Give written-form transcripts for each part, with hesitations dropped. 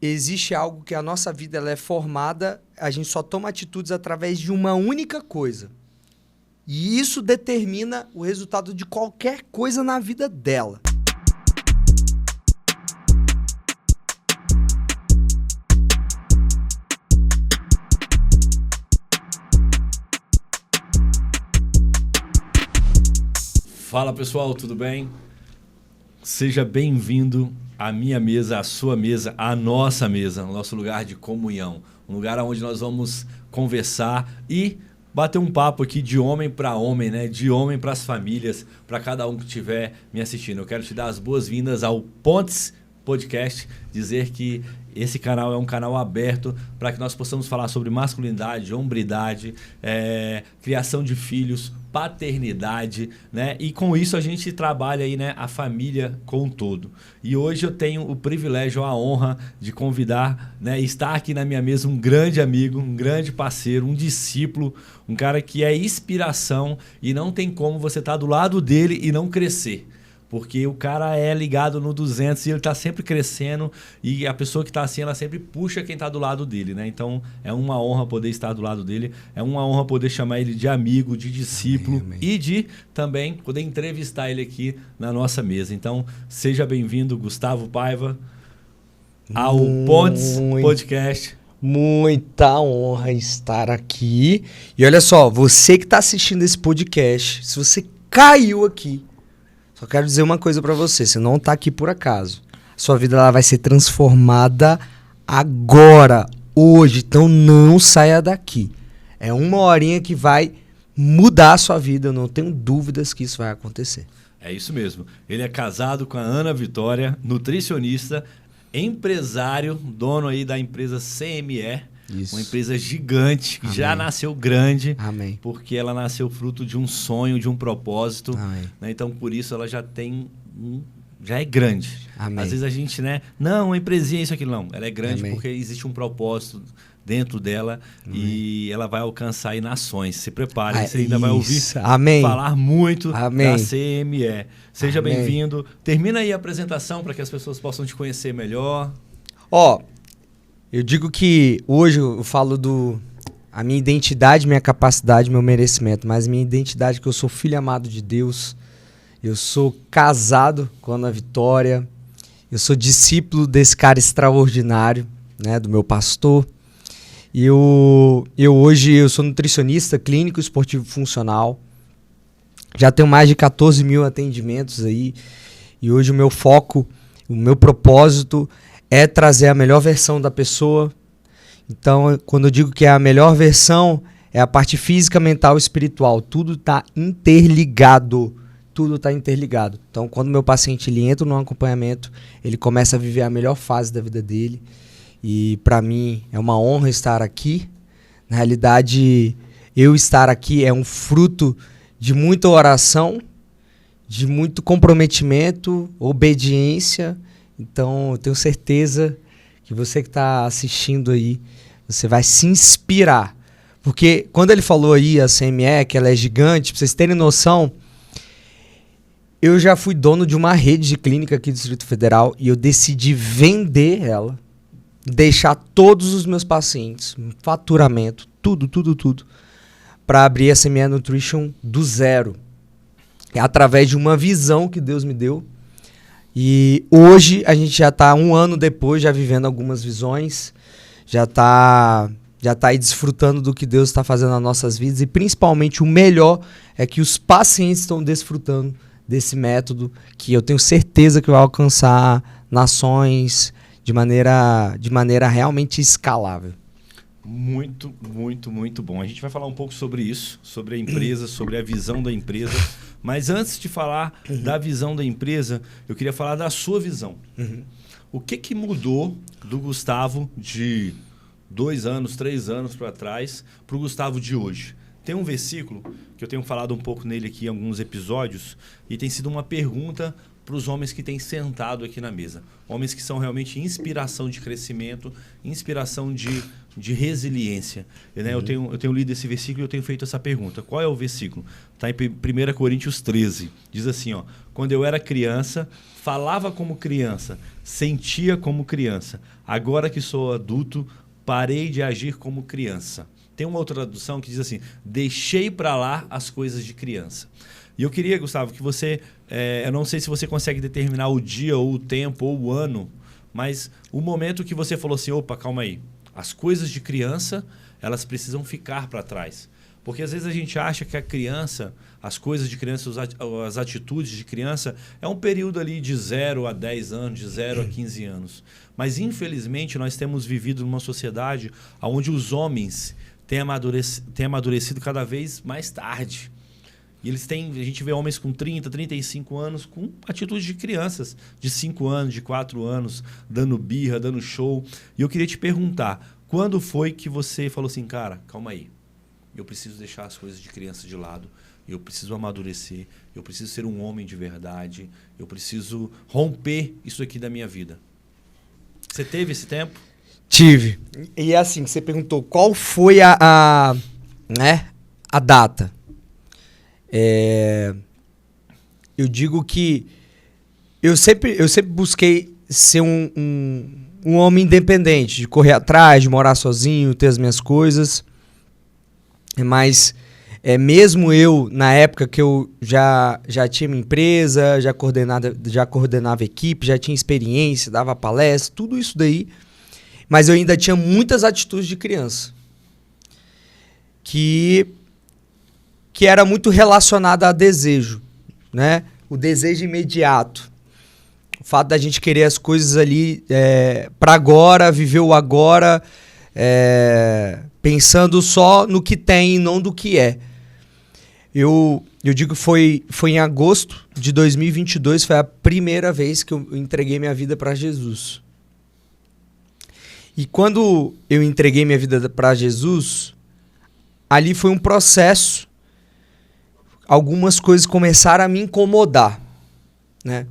existe algo que a nossa vida ela é formada, a gente só toma atitudes através de uma única coisa. E isso determina o resultado de qualquer coisa na vida dela. Fala pessoal, tudo bem? Seja bem-vindo à minha mesa, à sua mesa, à nossa mesa, no nosso lugar de comunhão. Um lugar onde nós vamos conversar e bater um papo aqui de homem para homem, né? De homem para as famílias, para cada um que estiver me assistindo. Eu quero te dar as boas-vindas ao Pontes Podcast, dizer que esse canal é um canal aberto para que nós possamos falar sobre masculinidade, hombridade, criação de filhos, paternidade, né? E com isso a gente trabalha aí, né, a família como um todo. E hoje eu tenho o privilégio, a honra de convidar, né, estar aqui na minha mesa um grande amigo, um grande parceiro, um discípulo, um cara que é inspiração e não tem como você estar do lado dele e não crescer. Porque o cara é ligado no 200 e ele está sempre crescendo e a pessoa que está assim, ela sempre puxa quem está do lado dele, né? Então, é uma honra poder estar do lado dele, é uma honra poder chamar ele de amigo, de discípulo, amém. E de também poder entrevistar ele aqui na nossa mesa. Então, seja bem-vindo, Gustavo Paiva, ao Pontes Podcast. Muita honra estar aqui. E olha só, você que está assistindo esse podcast, se você caiu aqui, só quero dizer uma coisa pra você, você não tá aqui por acaso. Sua vida ela vai ser transformada agora, hoje, então não saia daqui. É uma horinha que vai mudar a sua vida, eu não tenho dúvidas que isso vai acontecer. É isso mesmo. Ele é casado com a Ana Vitória, nutricionista, empresário, dono aí da empresa CME. Isso. Uma empresa gigante, que amém. Já nasceu grande, amém. Porque ela nasceu fruto de um sonho, de um propósito. Né? Então, por isso, ela já tem já é grande. Amém. Às vezes a gente, né? Não, uma empresinha, isso aqui não. Ela é grande amém. Porque existe um propósito dentro dela amém. E ela vai alcançar aí nações. Se prepare, você ainda vai ouvir amém. Falar muito amém. Da CME. Seja bem-vindo. Termina aí a apresentação para que as pessoas possam te conhecer melhor. Eu digo que hoje eu falo a minha identidade, minha capacidade, meu merecimento, mas minha identidade é que eu sou filho amado de Deus, eu sou casado com a Ana Vitória, eu sou discípulo desse cara extraordinário, né, do meu pastor, e hoje eu sou nutricionista clínico esportivo funcional, já tenho mais de 14 mil atendimentos aí, e hoje o meu foco, o meu propósito é trazer a melhor versão da pessoa. Então, quando eu digo que é a melhor versão, é a parte física, mental e espiritual. Tudo está interligado. Tudo está interligado. Então, quando meu paciente ele entra no acompanhamento, ele começa a viver a melhor fase da vida dele. E, para mim, é uma honra estar aqui. Na realidade, eu estar aqui é um fruto de muita oração, de muito comprometimento, obediência. Então, eu tenho certeza que você que está assistindo aí, você vai se inspirar. Porque quando ele falou aí, a CME, que ela é gigante, para vocês terem noção, eu já fui dono de uma rede de clínica aqui do Distrito Federal e eu decidi vender ela, deixar todos os meus pacientes, faturamento, tudo, para abrir a CME Nutrition do zero. Através de uma visão que Deus me deu. E hoje a gente já está 1 ano depois, já vivendo algumas visões, já tá aí desfrutando do que Deus está fazendo nas nossas vidas e principalmente o melhor é que os pacientes estão desfrutando desse método que eu tenho certeza que vai alcançar nações de maneira realmente escalável. Muito, muito, muito bom. A gente vai falar um pouco sobre isso, sobre a empresa, sobre a visão da empresa. Mas antes de falar da visão da empresa, eu queria falar da sua visão. O que mudou do Gustavo de 2 anos, 3 anos para trás para o Gustavo de hoje? Tem um versículo que eu tenho falado um pouco nele aqui em alguns episódios e tem sido uma pergunta para os homens que têm sentado aqui na mesa. Homens que são realmente inspiração de crescimento, inspiração de resiliência. Né? Eu tenho lido esse versículo e eu tenho feito essa pergunta. Qual é o versículo? Está em 1 Coríntios 13. Diz assim, ó, quando eu era criança, falava como criança, sentia como criança. Agora que sou adulto, parei de agir como criança. Tem uma outra tradução que diz assim, deixei para lá as coisas de criança. E eu queria, Gustavo, que você... eu não sei se você consegue determinar o dia, ou o tempo, ou o ano, mas o momento que você falou assim, opa, calma aí, as coisas de criança, elas precisam ficar para trás. Porque às vezes a gente acha que a criança, as coisas de criança, as atitudes de criança, é um período ali de 0 a 10 anos, de 0 a 15 anos. Mas infelizmente nós temos vivido numa sociedade onde os homens têm amadurecido cada vez mais tarde. E a gente vê homens com 30, 35 anos com atitudes de crianças, de 5 anos, de 4 anos, dando birra, dando show. E eu queria te perguntar, quando foi que você falou assim, cara, calma aí, eu preciso deixar as coisas de criança de lado, eu preciso amadurecer, eu preciso ser um homem de verdade, eu preciso romper isso aqui da minha vida. Você teve esse tempo? Tive. E assim, você perguntou qual foi a data. Eu digo que eu sempre busquei ser um homem independente, de correr atrás, de morar sozinho, ter as minhas coisas. Mas mesmo eu, na época que eu já tinha minha empresa, já coordenava equipe, já tinha experiência, dava palestra, tudo isso daí, mas eu ainda tinha muitas atitudes de criança. Que era muito relacionada a desejo, né? O desejo imediato. O fato da gente querer as coisas ali para agora, viver o agora, pensando só no que tem e não do que é. Eu digo que foi em agosto de 2022, foi a primeira vez que eu entreguei minha vida para Jesus. E quando eu entreguei minha vida para Jesus, ali foi um processo. Algumas coisas começaram a me incomodar, né?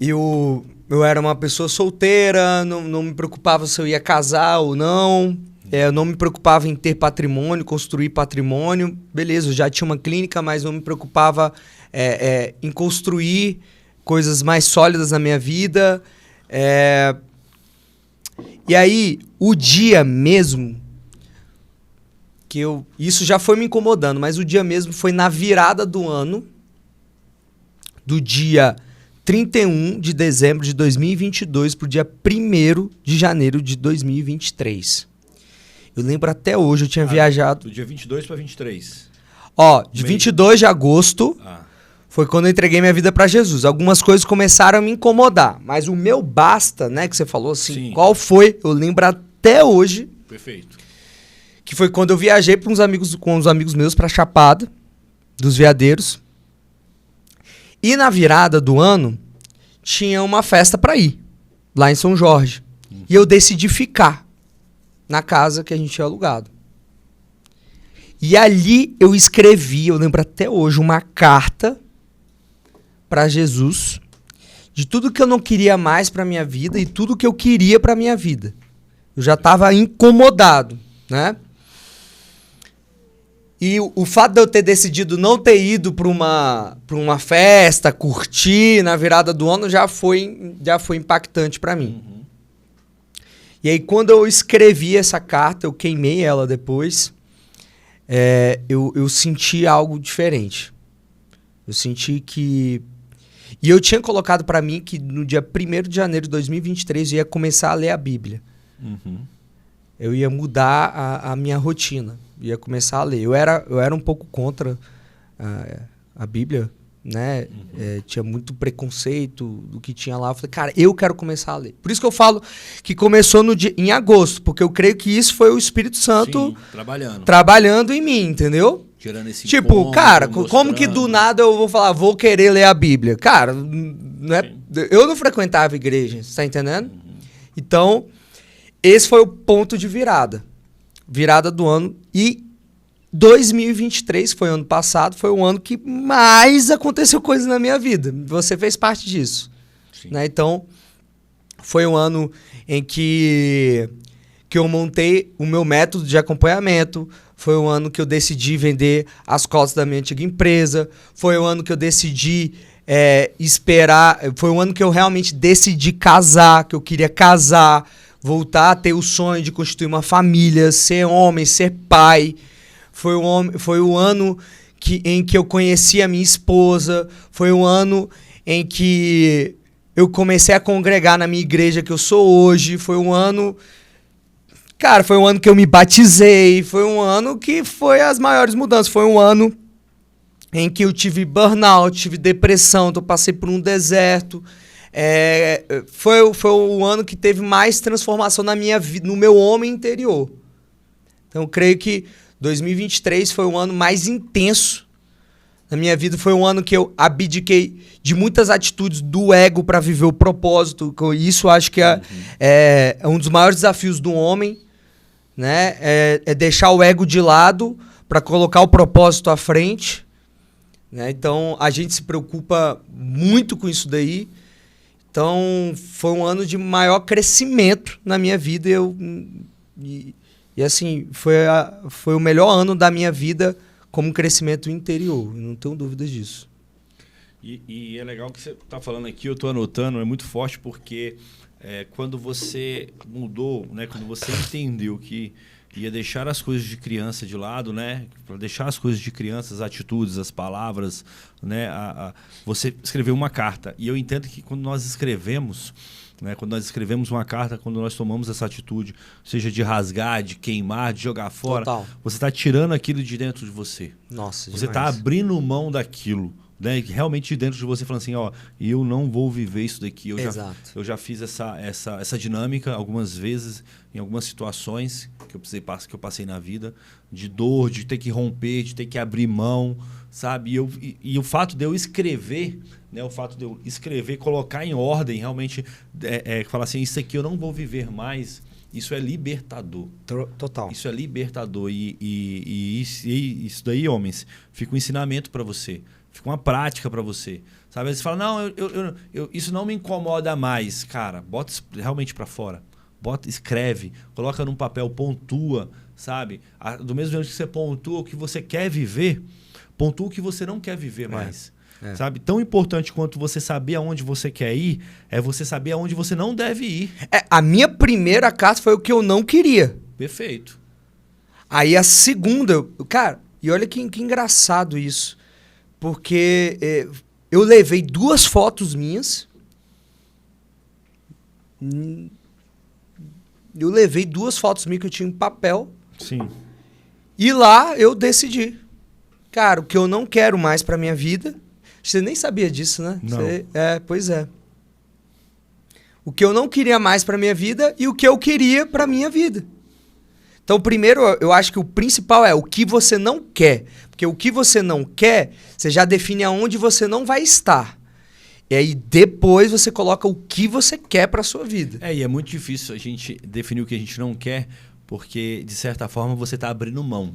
Eu era uma pessoa solteira, não me preocupava se eu ia casar ou não, eu não me preocupava em ter patrimônio, construir patrimônio. Beleza, eu já tinha uma clínica, mas não me preocupava em construir coisas mais sólidas na minha vida. E aí, o dia mesmo... isso já foi me incomodando, mas o dia mesmo foi na virada do ano, do dia 31 de dezembro de 2022 para o dia 1º de janeiro de 2023. Eu lembro até hoje, eu tinha viajado... Do dia 22 para 23. De 22 de agosto foi quando eu entreguei minha vida para Jesus. Algumas coisas começaram a me incomodar, mas o meu basta, né, que você falou assim, sim. Qual foi? Eu lembro até hoje. Perfeito. Que foi quando eu viajei com uns amigos meus pra Chapada dos Veadeiros. E na virada do ano, tinha uma festa pra ir, lá em São Jorge. E eu decidi ficar na casa que a gente tinha alugado. E ali eu escrevi, eu lembro até hoje, uma carta pra Jesus de tudo que eu não queria mais pra minha vida e tudo que eu queria pra minha vida. Eu já tava incomodado, né? E o fato de eu ter decidido não ter ido para uma festa, curtir na virada do ano, já foi impactante para mim. Uhum. E aí, quando eu escrevi essa carta, eu queimei ela depois, eu senti algo diferente. Eu senti que... E eu tinha colocado para mim que no dia 1º de janeiro de 2023 eu ia começar a ler a Bíblia. Uhum. Eu ia mudar a minha rotina. Ia começar a ler. Eu era um pouco contra a Bíblia, né? Uhum. Tinha muito preconceito do que tinha lá. Eu falei, cara, eu quero começar a ler. Por isso que eu falo que começou em agosto, porque eu creio que isso foi o Espírito Santo trabalhando em mim, entendeu? Gerando esse cara, como que do nada eu vou falar, vou querer ler a Bíblia? Cara, eu não frequentava igreja, você tá entendendo? Uhum. Então, esse foi o ponto de virada do ano. E 2023, que foi ano passado, foi o ano que mais aconteceu coisa na minha vida. Você fez parte disso. Né? Então, foi um ano em que eu montei o meu método de acompanhamento. Foi o ano que eu decidi vender as cotas da minha antiga empresa. Foi o ano que eu decidi esperar. Foi o ano que eu realmente decidi casar, que eu queria casar, voltar a ter o sonho de constituir uma família, ser homem, ser pai. Foi o ano em que eu conheci a minha esposa. Foi o ano em que eu comecei a congregar na minha igreja que eu sou hoje. Foi um ano... Cara, foi um ano que eu me batizei. Foi um ano que foi as maiores mudanças. Foi um ano em que eu tive burnout, tive depressão, então eu passei por um deserto. Foi o ano que teve mais transformação na minha vida, no meu homem interior. Então eu creio que 2023 foi o ano mais intenso na minha vida. Foi um ano que eu abdiquei de muitas atitudes do ego para viver o propósito. Isso acho que é um dos maiores desafios do homem, né? É deixar o ego de lado para colocar o propósito à frente. Né? Então a gente se preocupa muito com isso daí. Então foi um ano de maior crescimento na minha vida. E assim, foi o melhor ano da minha vida como crescimento interior. Não tenho dúvidas disso. E é legal que você está falando aqui, eu estou anotando, é muito forte porque quando você mudou, né, quando você entendeu que ia deixar as coisas de criança de lado, né, para deixar as coisas de criança, as atitudes, as palavras, né, você escreveu uma carta. E eu entendo que quando nós escrevemos, né, quando nós escrevemos uma carta, quando nós tomamos essa atitude, seja de rasgar, de queimar, de jogar fora, total, você está tirando aquilo de dentro de você. Nossa, você está abrindo mão daquilo. Né, realmente de dentro de você falando assim, ó, eu não vou viver isso daqui. Eu já fiz essa dinâmica algumas vezes, em algumas situações que eu passei na vida, de dor, de ter que romper, de ter que abrir mão, sabe? E o fato de eu escrever, né, colocar em ordem, realmente, falar assim, isso aqui eu não vou viver mais, isso é libertador. Total. Isso é libertador. E isso daí, homens, fica um ensinamento para você. Fica uma prática para você. Sabe? Às vezes você fala, não, isso não me incomoda mais. Cara, bota realmente para fora. Escreve, coloca num papel, pontua, sabe? Do mesmo jeito que você pontua o que você quer viver, pontua o que você não quer viver mais. Sabe? Tão importante quanto você saber aonde você quer ir, é você saber aonde você não deve ir. A minha primeira carta foi o que eu não queria. Perfeito. Aí a segunda... Cara, e olha que engraçado isso. Porque eu levei 2 fotos minhas. Eu levei 2 fotos minhas que eu tinha em papel. Sim. E lá eu decidi. Cara, o que eu não quero mais pra minha vida... Você nem sabia disso, né? Não. Pois é. O que eu não queria mais pra minha vida e o que eu queria pra minha vida. Então, primeiro, eu acho que o principal é o que você não quer. Porque o que você não quer, você já define aonde você não vai estar. E aí, depois, você coloca o que você quer para a sua vida. E é muito difícil a gente definir o que a gente não quer, porque, de certa forma, você está abrindo mão.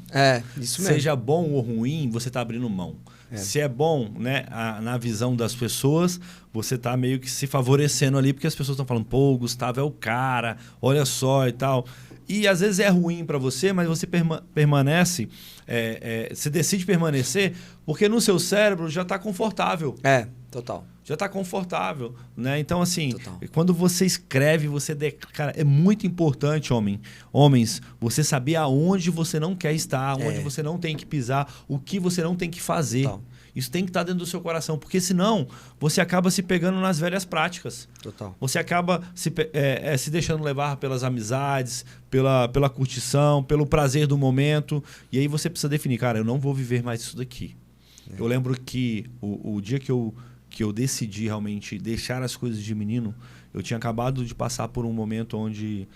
Isso mesmo. Seja bom ou ruim, você está abrindo mão. Se é bom, né, na visão das pessoas, você está meio que se favorecendo ali, porque as pessoas estão falando, pô, o Gustavo é o cara, olha só e tal. E às vezes é ruim para você, mas você permanece, você decide permanecer, porque no seu cérebro já está confortável. Total. Já está confortável, né? Então, assim, Total. Quando você escreve, cara, é muito importante, homens, você saber aonde você não quer estar, onde você não tem que pisar, o que você não tem que fazer. Total. Isso tem que estar dentro do seu coração, porque senão você acaba se pegando nas velhas práticas. Total. Você acaba se deixando levar pelas amizades, pela curtição, pelo prazer do momento. E aí você precisa definir, cara, eu não vou viver mais isso daqui. Eu lembro que o dia que eu decidi realmente deixar as coisas de menino, eu tinha acabado de passar por um momento onde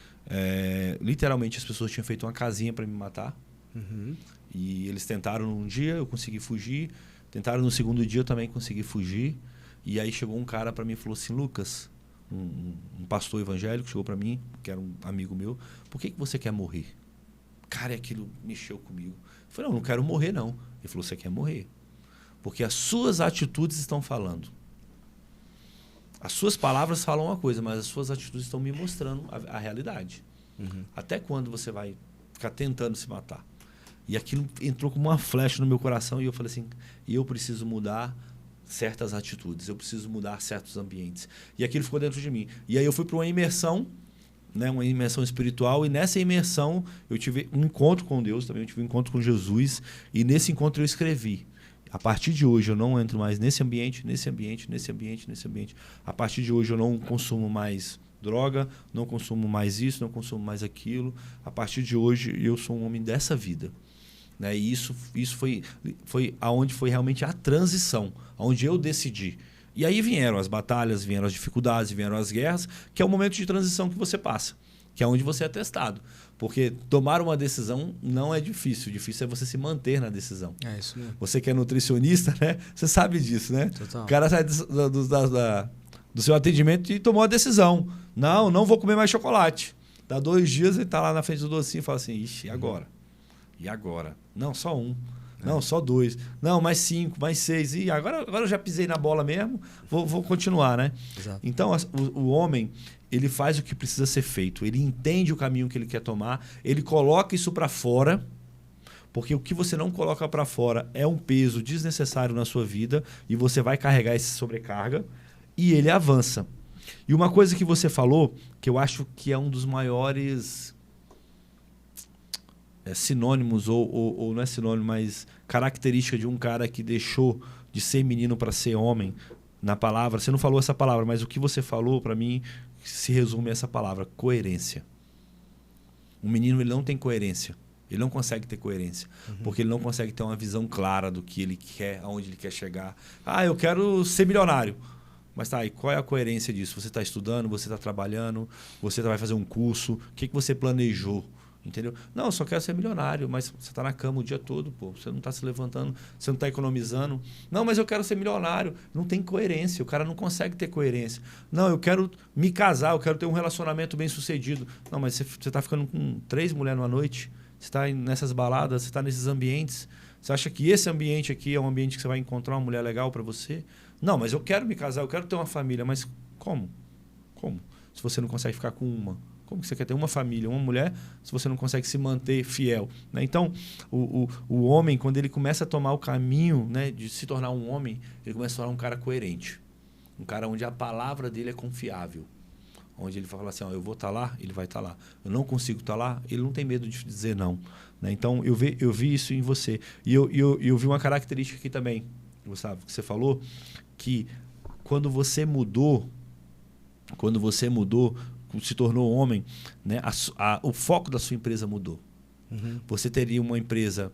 literalmente as pessoas tinham feito uma casinha para me matar. Uhum. E eles tentaram num dia, eu consegui fugir. Tentaram no segundo dia, eu também consegui fugir. E aí chegou um cara para mim e falou assim, Lucas, um pastor evangélico chegou para mim, que era um amigo meu, por que você quer morrer? Cara, aquilo mexeu comigo. Eu falei, não quero morrer, não. Ele falou, você quer morrer. Porque as suas atitudes estão falando. As suas palavras falam uma coisa, mas as suas atitudes estão me mostrando a realidade. Até quando você vai ficar tentando se matar? E aquilo entrou como uma flecha no meu coração e eu falei assim, eu preciso mudar certas atitudes, eu preciso mudar certos ambientes. E aquilo ficou dentro de mim. E aí eu fui para uma imersão, né, uma imersão espiritual, e nessa imersão eu tive um encontro com Deus, também eu tive um encontro com Jesus, e nesse encontro eu escrevi, a partir de hoje eu não entro mais nesse ambiente, nesse ambiente, nesse ambiente, nesse ambiente. A partir de hoje eu não consumo mais droga, não consumo mais isso, não consumo mais aquilo. A partir de hoje eu sou um homem dessa vida. Né? E isso foi aonde foi realmente a transição, onde eu decidi. E aí vieram as batalhas, vieram as dificuldades, vieram as guerras, que é o momento de transição que você passa, que é onde você é testado. Porque tomar uma decisão não é difícil. O difícil é você se manter na decisão. É isso mesmo. Você que é nutricionista, né? Você sabe disso, né? Total. O cara sai do seu atendimento e tomou a decisão. Não vou comer mais chocolate. Dá 2 dias e tá lá na frente do docinho e fala assim, ixi, e agora? E agora? Não, só 1. Não, só 2. Não, mais 5, mais 6. E agora eu já pisei na bola mesmo, vou continuar, né? Exato. Então, o homem, ele faz o que precisa ser feito. Ele entende o caminho que ele quer tomar, ele coloca isso para fora, porque o que você não coloca para fora é um peso desnecessário na sua vida e você vai carregar essa sobrecarga e ele avança. E uma coisa que você falou, que eu acho que é um dos maiores sinônimos, ou não é sinônimo, mas característica de um cara que deixou de ser menino para ser homem, na palavra, você não falou essa palavra, mas o que você falou para mim se resume a essa palavra, coerência. Um menino, ele não tem coerência. Ele não consegue ter coerência, porque ele não consegue ter uma visão clara do que ele quer, aonde ele quer chegar. Eu quero ser milionário. Mas tá, e qual é a coerência disso? Você está estudando, você está trabalhando, você vai fazer um curso, o que você planejou? Entendeu? Não, eu só quero ser milionário, mas você está na cama o dia todo, pô. Você não está se levantando, você não está economizando. Não, mas eu quero ser milionário. Não tem coerência, o cara não consegue ter coerência. Não, eu quero me casar, eu quero ter um relacionamento bem sucedido. Não, mas você está ficando com 3 mulheres numa noite, você está nessas baladas, você está nesses ambientes. Você acha que esse ambiente aqui é um ambiente que você vai encontrar uma mulher legal para você? Não, mas eu quero me casar, eu quero ter uma família. Mas como? Como? Se você não consegue ficar com uma. Como que você quer ter uma família, uma mulher, se você não consegue se manter fiel? Né? Então, o homem, quando ele começa a tomar o caminho, né, de se tornar um homem, ele começa a se tornar um cara coerente. Um cara onde a palavra dele é confiável. Onde ele fala assim, eu vou estar lá, ele vai estar lá. Eu não consigo estar lá, ele não tem medo de dizer não. Né? Então, eu vi isso em você. E eu vi uma característica aqui também, Gustavo, que você falou, que quando você mudou, se tornou homem, né? O foco da sua empresa mudou. Você teria uma empresa,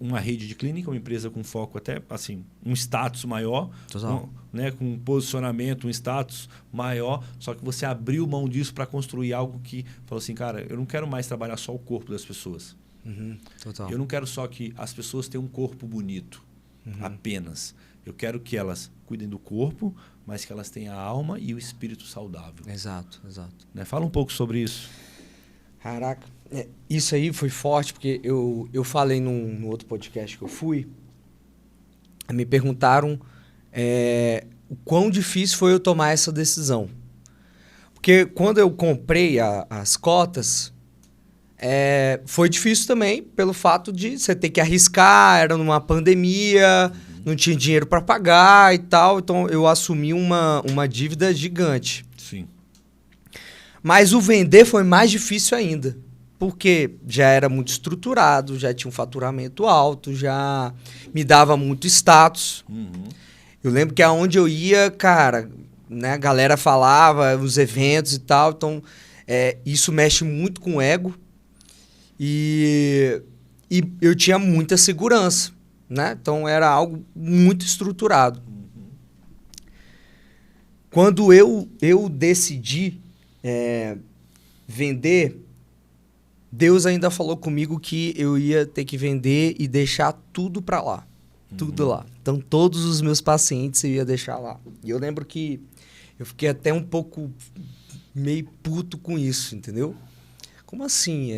uma rede de clínica, uma empresa com foco até assim, um status maior, né? Com um posicionamento, um status maior, só que você abriu mão disso para construir algo que falou assim, cara, eu não quero mais trabalhar só o corpo das pessoas. Total. Eu não quero só que as pessoas tenham um corpo bonito, apenas. Eu quero que elas cuidem do corpo, mas que elas tenham a alma e o espírito saudável. Exato. Né? Fala um pouco sobre isso. Caraca, isso aí foi forte, porque eu falei no outro podcast que eu fui, me perguntaram o quão difícil foi eu tomar essa decisão. Porque quando eu comprei as cotas, foi difícil também pelo fato de você ter que arriscar, era numa pandemia, não tinha dinheiro para pagar e tal, então eu assumi uma dívida gigante. Sim. Mas o vender foi mais difícil ainda, porque já era muito estruturado, já tinha um faturamento alto, já me dava muito status. Eu lembro que aonde eu ia, cara, né, a galera falava, os eventos e tal, então isso mexe muito com o ego e eu tinha muita segurança. Né? Então era algo muito estruturado. Quando eu decidi vender, Deus ainda falou comigo que eu ia ter que vender e deixar tudo para lá. Tudo lá. Então todos os meus pacientes eu ia deixar lá. E eu lembro que eu fiquei até um pouco meio puto com isso, entendeu? como assim?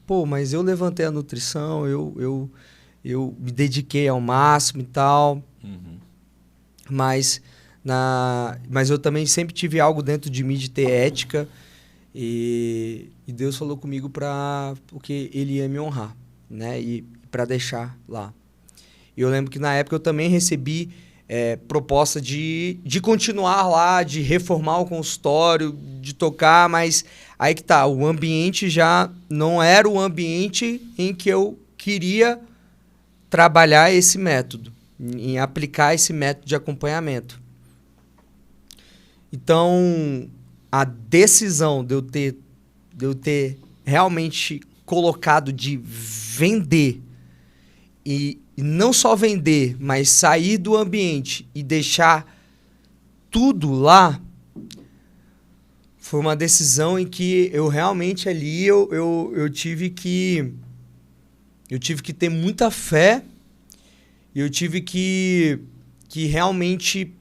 Pô, mas eu levantei a nutrição, eu me dediquei ao máximo e tal, mas eu também sempre tive algo dentro de mim de ter ética e Deus falou comigo porque Ele ia me honrar, né? E para deixar lá. E eu lembro que na época eu também recebi proposta de continuar lá, de reformar o consultório, de tocar, mas aí que tá, o ambiente já não era o ambiente em que eu queria trabalhar esse método, em aplicar esse método de acompanhamento. Então, a decisão de eu ter realmente colocado de vender e não só vender, mas sair do ambiente e deixar tudo lá, foi uma decisão em que eu realmente ali eu tive que ter muita fé e eu tive que realmente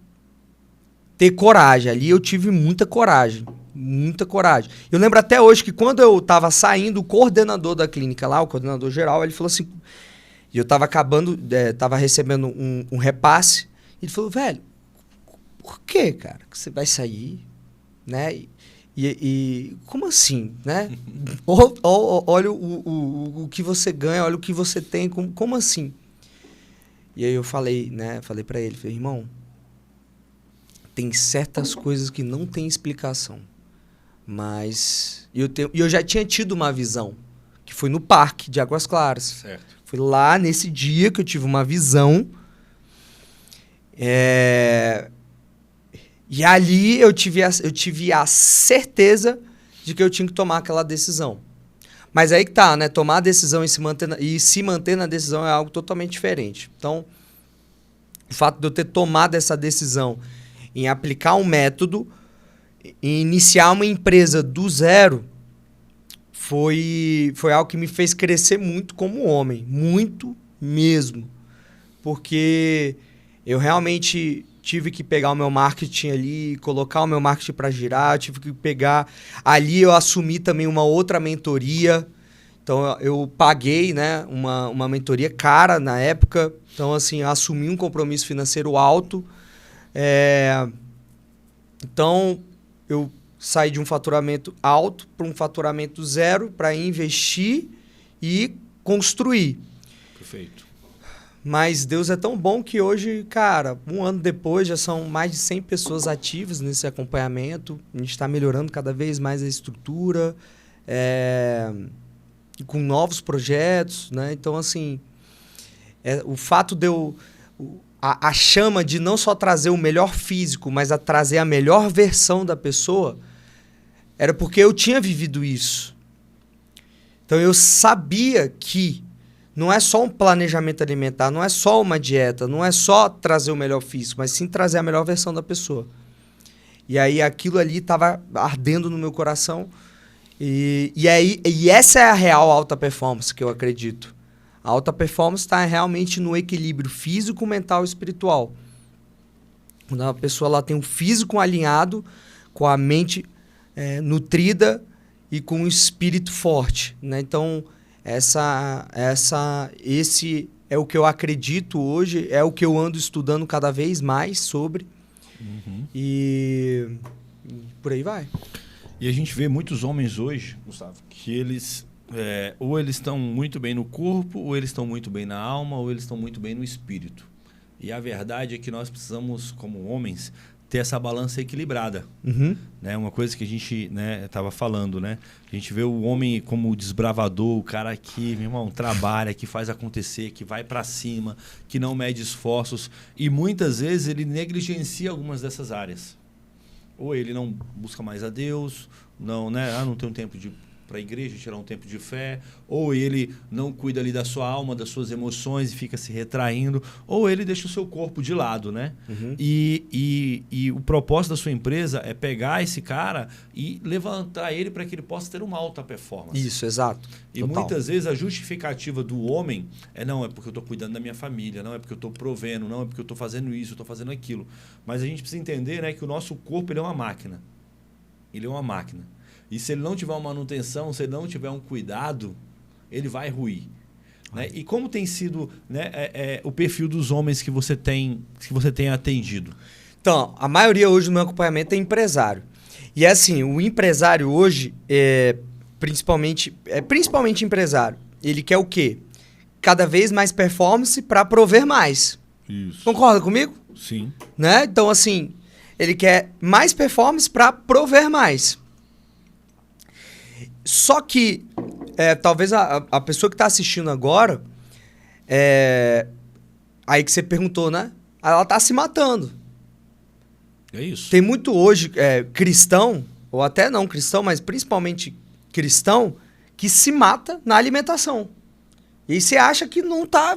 ter coragem. Ali eu tive muita coragem. Muita coragem. Eu lembro até hoje que quando eu estava saindo, o coordenador da clínica lá, o coordenador geral, ele falou assim... E eu estava estava recebendo um repasse. Ele falou, velho, por que, cara, que você vai sair, né? E como assim, né? Olha o que você ganha, olha o que você tem, como assim? E aí eu falei, né? Falei para ele, falei, irmão, tem certas coisas que não tem explicação. Mas eu já tinha tido uma visão, que foi no parque de Águas Claras. Certo. Foi lá nesse dia que eu tive uma visão. E ali eu tive a certeza de que eu tinha que tomar aquela decisão. Mas aí que tá, né? Tomar a decisão e se manter na decisão é algo totalmente diferente. Então, o fato de eu ter tomado essa decisão em aplicar um método, em iniciar uma empresa do zero, foi algo que me fez crescer muito como homem. Muito mesmo. Porque eu realmente tive que pegar o meu marketing ali, colocar o meu marketing para girar, tive que pegar... Ali eu assumi também uma outra mentoria. Então eu paguei, né, uma mentoria cara na época. Então assim, eu assumi um compromisso financeiro alto. Então eu saí de um faturamento alto para um faturamento zero para investir e construir. Perfeito. Mas Deus é tão bom que hoje, cara, um ano depois já são mais de 100 pessoas ativas nesse acompanhamento. A gente está melhorando cada vez mais a estrutura, com novos projetos, né? Então, assim, o fato de eu... A chama de não só trazer o melhor físico, mas a trazer a melhor versão da pessoa, era porque eu tinha vivido isso. Então, eu sabia que não é só um planejamento alimentar, não é só uma dieta, não é só trazer o melhor físico, mas sim trazer a melhor versão da pessoa. E aí aquilo ali estava ardendo no meu coração. E essa é a real alta performance que eu acredito. A alta performance está realmente no equilíbrio físico, mental e espiritual. Quando a pessoa ela tem um físico alinhado, com a mente nutrida e com o espírito forte, né? Então... Esse é o que eu acredito hoje, é o que eu ando estudando cada vez mais sobre. E por aí vai. E a gente vê muitos homens hoje, Gustavo, que eles ou eles estão muito bem no corpo, ou eles estão muito bem na alma, ou eles estão muito bem no espírito. E a verdade é que nós precisamos, como homens, ter essa balança equilibrada. Né? Uma coisa que a gente estava falando, né? A gente vê o homem como o desbravador, o cara que, meu irmão, trabalha, que faz acontecer, que vai para cima, que não mede esforços. E muitas vezes ele negligencia algumas dessas áreas. Ou ele não busca mais a Deus, não tem um tempo para a igreja, tirar um tempo de fé, ou ele não cuida ali da sua alma, das suas emoções e fica se retraindo, ou ele deixa o seu corpo de lado, né? E o propósito da sua empresa é pegar esse cara e levantar ele para que ele possa ter uma alta performance. Isso, exato. E Total. muitas vezes a justificativa do homem é porque eu estou cuidando da minha família, não é porque eu estou provendo, não é porque eu estou fazendo isso, eu estou fazendo aquilo. Mas a gente precisa entender, né, que o nosso corpo ele é uma máquina. Ele é uma máquina. E se ele não tiver uma manutenção, se ele não tiver um cuidado, ele vai ruir. Né? E como tem sido, né, o perfil dos homens que você tem atendido? Então, a maioria hoje do meu acompanhamento é empresário. E é assim, o empresário hoje, principalmente empresário, ele quer o quê? Cada vez mais performance para prover mais. Isso. Concorda comigo? Sim. Né? Então, assim, ele quer mais performance para prover mais. Só que, talvez a pessoa que está assistindo agora, aí que você perguntou, né? Ela está se matando. É isso. Tem muito hoje cristão, ou até não cristão, mas principalmente cristão, que se mata na alimentação. E aí você acha que não tá...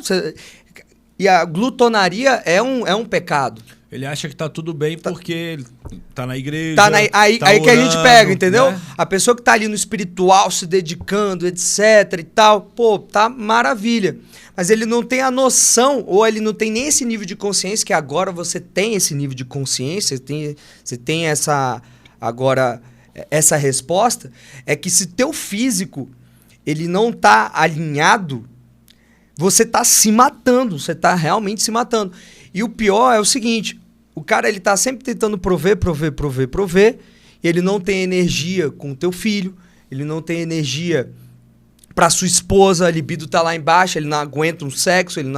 E a glutonaria é um pecado. Ele acha que tá tudo bem porque ele tá na igreja. Aí tá que a gente orando, pega, entendeu? né? A pessoa que tá ali no espiritual, se dedicando, etc e tal, pô, tá maravilha. Mas ele não tem a noção, ou ele não tem nem esse nível de consciência, que agora você tem esse nível de consciência, você tem essa resposta, é que se teu físico ele não tá alinhado, você tá se matando, você tá realmente se matando. E o pior é o seguinte, o cara ele tá sempre tentando prover, e ele não tem energia com o teu filho, ele não tem energia pra sua esposa, a libido tá lá embaixo, ele não aguenta um sexo, ele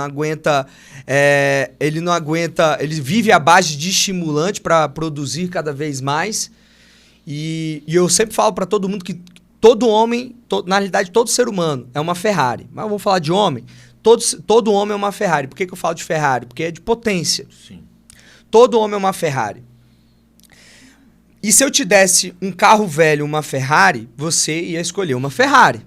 vive à base de estimulante para produzir cada vez mais. E eu sempre falo para todo mundo que todo homem, na realidade todo ser humano é uma Ferrari. Mas vamos falar de homem. Todo homem é uma Ferrari. Por que eu falo de Ferrari? Porque é de potência. Sim. Todo homem é uma Ferrari. E se eu te desse um carro velho, uma Ferrari, você ia escolher uma Ferrari.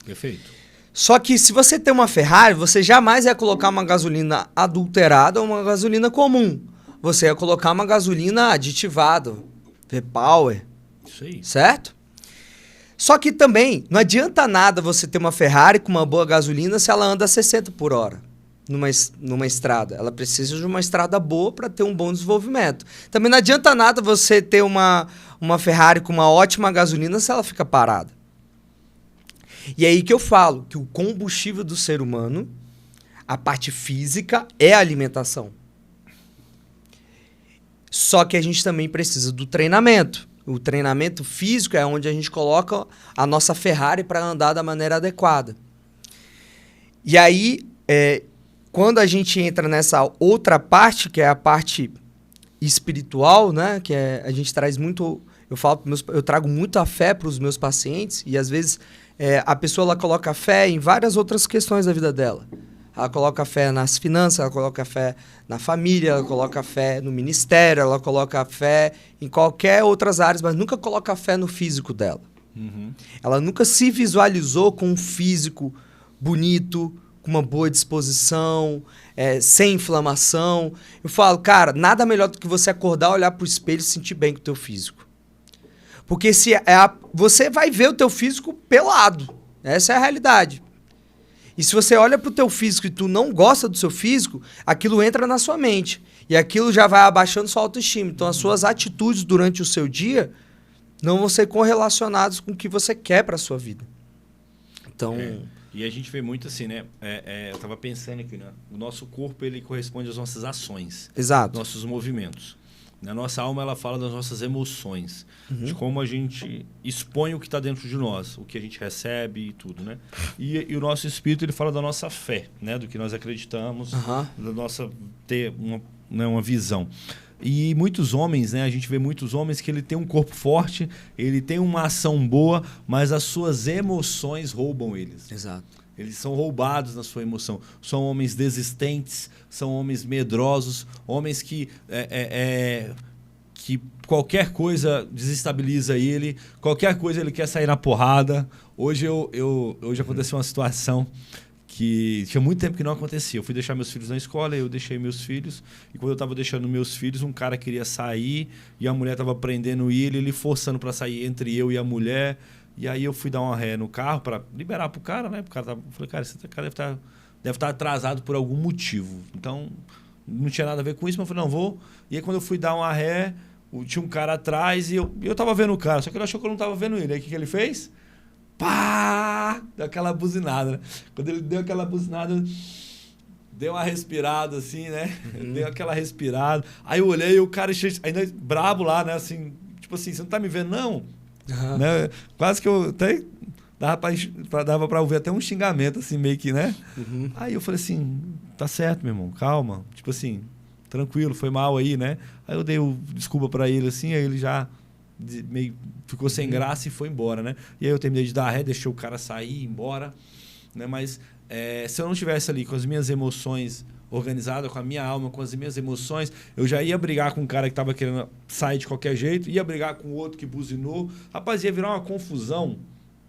Perfeito. Só que se você tem uma Ferrari, você jamais ia colocar uma gasolina adulterada ou uma gasolina comum. Você ia colocar uma gasolina aditivada, V-Power. Isso aí. Certo? Só que também não adianta nada você ter uma Ferrari com uma boa gasolina se ela anda a 60 por hora numa estrada. Ela precisa de uma estrada boa para ter um bom desenvolvimento. Também não adianta nada você ter uma Ferrari com uma ótima gasolina se ela fica parada. E é aí que eu falo que o combustível do ser humano, a parte física, é a alimentação. Só que a gente também precisa do treinamento. O treinamento físico é onde a gente coloca a nossa Ferrari para andar da maneira adequada. E aí, quando a gente entra nessa outra parte, que é a parte espiritual, né? Que a gente traz muito... Eu trago muita fé para os meus pacientes e às vezes a pessoa ela coloca fé em várias outras questões da vida dela. Ela coloca fé nas finanças, ela coloca fé na família, ela coloca fé no ministério, ela coloca fé em qualquer outras áreas, mas nunca coloca fé no físico dela. Uhum. Ela nunca se visualizou com um físico bonito, com uma boa disposição, sem inflamação. Eu falo, cara, nada melhor do que você acordar, olhar pro espelho e se sentir bem com o teu físico. Porque você vai ver o teu físico pelado. Essa é a realidade. E se você olha pro teu físico e tu não gosta do seu físico, aquilo entra na sua mente. E aquilo já vai abaixando sua autoestima. Então as suas atitudes durante o seu dia não vão ser correlacionadas com o que você quer para sua vida. Então... E a gente vê muito assim, né? Eu estava pensando aqui, né? O nosso corpo, ele corresponde às nossas ações. Exato. Nossos movimentos. A nossa alma, ela fala das nossas emoções. De como a gente expõe o que está dentro de nós. O que a gente recebe e tudo, né? E o nosso espírito, ele fala da nossa fé, né? Do que nós acreditamos. Da nossa... ter uma visão. E muitos homens, né? A gente vê muitos homens que ele tem um corpo forte, ele tem uma ação boa, mas as suas emoções roubam eles. Exato. Eles são roubados na sua emoção. São homens desistentes, são homens medrosos, homens que qualquer coisa desestabiliza ele, qualquer coisa ele quer sair na porrada. Hoje aconteceu uma situação que tinha muito tempo que não acontecia. Eu fui deixar meus filhos na escola, eu deixei meus filhos, e quando eu estava deixando meus filhos, um cara queria sair e a mulher estava prendendo ele forçando para sair entre eu e a mulher. E aí eu fui dar uma ré no carro para liberar pro cara, né? Eu falei, cara, esse cara deve estar atrasado por algum motivo. Então, não tinha nada a ver com isso, mas eu falei, não, vou. E aí quando eu fui dar uma ré, tinha um cara atrás e eu tava vendo o cara, só que ele achou que eu não tava vendo ele. Aí o que ele fez? Pá! Deu aquela buzinada, né? Quando ele deu aquela buzinada, deu uma respirada assim, né? Deu aquela respirada. Aí eu olhei e o cara ainda brabo lá, né? Assim, tipo assim, você não tá me vendo, não? Né? Quase que eu até dava pra ouvir até um xingamento, assim, meio que, né? Aí eu falei assim, tá certo, meu irmão, calma. Tipo assim, tranquilo, foi mal aí, né? Aí eu dei desculpa pra ele, assim, aí ele já meio ficou sem graça e foi embora, né? E aí eu terminei de dar ré, deixei o cara sair, ir embora, né? Mas se eu não estivesse ali com as minhas emoções organizadas, com a minha alma, com as minhas emoções, eu já ia brigar com um cara que tava querendo sair de qualquer jeito, ia brigar com o outro que buzinou. Rapaz, ia virar uma confusão,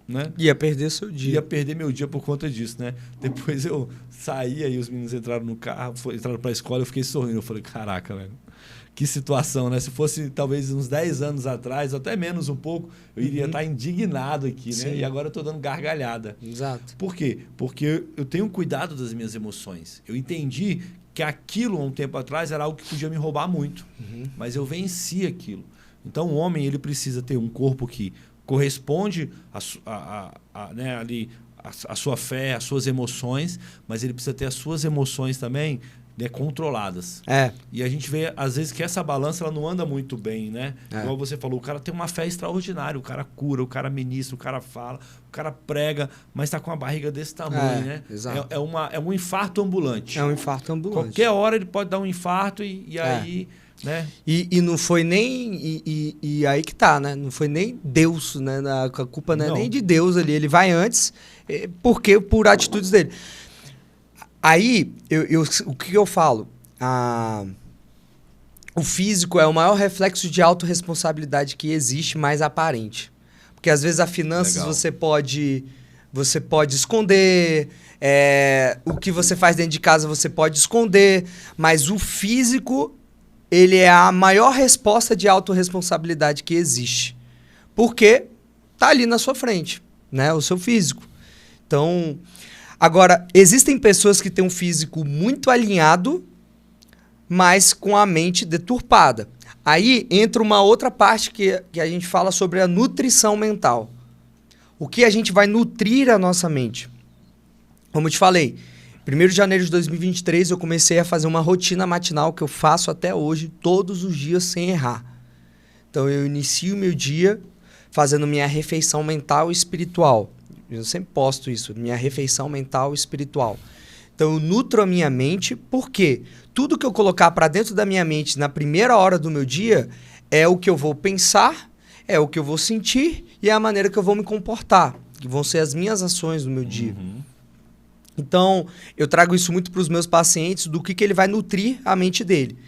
né? Ia perder seu dia. Ia perder meu dia por conta disso, né? Depois eu saí, aí os meninos entraram no carro, entraram pra escola, eu fiquei sorrindo. Eu falei, caraca, velho, que situação, né? Se fosse talvez uns 10 anos atrás, ou até menos um pouco, eu iria estar indignado aqui, né? Sim. E agora eu tô dando gargalhada. Exato. Por quê? Porque eu tenho cuidado das minhas emoções. Eu entendi que aquilo, há um tempo atrás, era algo que podia me roubar muito. Mas eu venci aquilo. Então, o homem, ele precisa ter um corpo que corresponde né, ali, a sua fé, as suas emoções, mas ele precisa ter as suas emoções também, né, controladas. E a gente vê, às vezes, que essa balança ela não anda muito bem, né? Igual você falou, o cara tem uma fé extraordinária, o cara cura, o cara ministra, o cara fala, o cara prega, mas está com uma barriga desse tamanho, né? Exato. É um infarto ambulante. É um infarto ambulante. Qualquer hora ele pode dar um infarto e aí... Né? E não foi nem... E aí que tá, né? Não foi nem Deus, né? A culpa não é nem de Deus ali. Ele vai antes, porque por atitudes dele. Aí, o que eu falo? O físico é o maior reflexo de autorresponsabilidade que existe, mais aparente. Porque às vezes a finanças você pode esconder, o que você faz dentro de casa você pode esconder, mas o físico... ele é a maior resposta de autorresponsabilidade que existe. Porque tá ali na sua frente, né? O seu físico. Então, agora, existem pessoas que têm um físico muito alinhado, mas com a mente deturpada. Aí entra uma outra parte que a gente fala sobre a nutrição mental. O que a gente vai nutrir a nossa mente? Como eu te falei, 1º de janeiro de 2023 eu comecei a fazer uma rotina matinal que eu faço até hoje, todos os dias sem errar. Então eu inicio meu dia fazendo minha refeição mental e espiritual. Eu sempre posto isso, minha refeição mental e espiritual. Então eu nutro a minha mente, porque tudo que eu colocar para dentro da minha mente na primeira hora do meu dia é o que eu vou pensar, é o que eu vou sentir e é a maneira que eu vou me comportar, que vão ser as minhas ações do meu dia. Então, eu trago isso muito para os meus pacientes, do que ele vai nutrir a mente dele.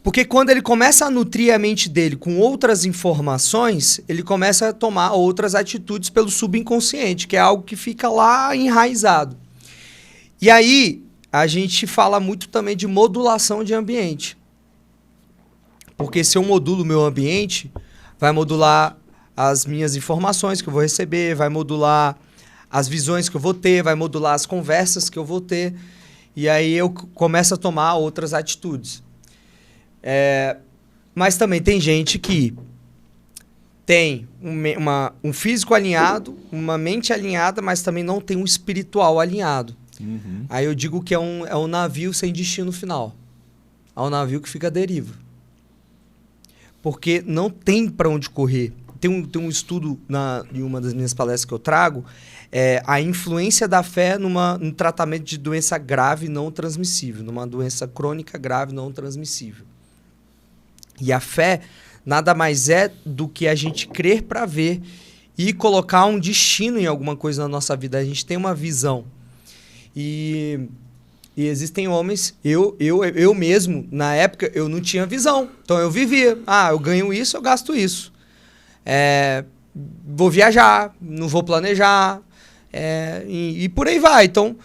Porque quando ele começa a nutrir a mente dele com outras informações, ele começa a tomar outras atitudes pelo subconsciente, que é algo que fica lá enraizado. E aí, a gente fala muito também de modulação de ambiente. Porque se eu modulo o meu ambiente, vai modular as minhas informações que eu vou receber, vai modular as visões que eu vou ter, vai modular as conversas que eu vou ter, e aí eu começo a tomar outras atitudes. Mas também tem gente que tem um físico alinhado, uma mente alinhada, mas também não tem um espiritual alinhado. Aí eu digo que é um navio sem destino final. É um navio que fica à deriva. Porque não tem para onde correr. Tem um estudo em uma das minhas palestras que eu trago, a influência da fé no tratamento de doença grave não transmissível, numa doença crônica grave não transmissível. E a fé nada mais é do que a gente crer para ver e colocar um destino em alguma coisa na nossa vida. A gente tem uma visão. E existem homens, eu mesmo, na época, eu não tinha visão. Então eu vivia, eu ganho isso, eu gasto isso. Vou viajar, não vou planejar, e por aí vai. Então,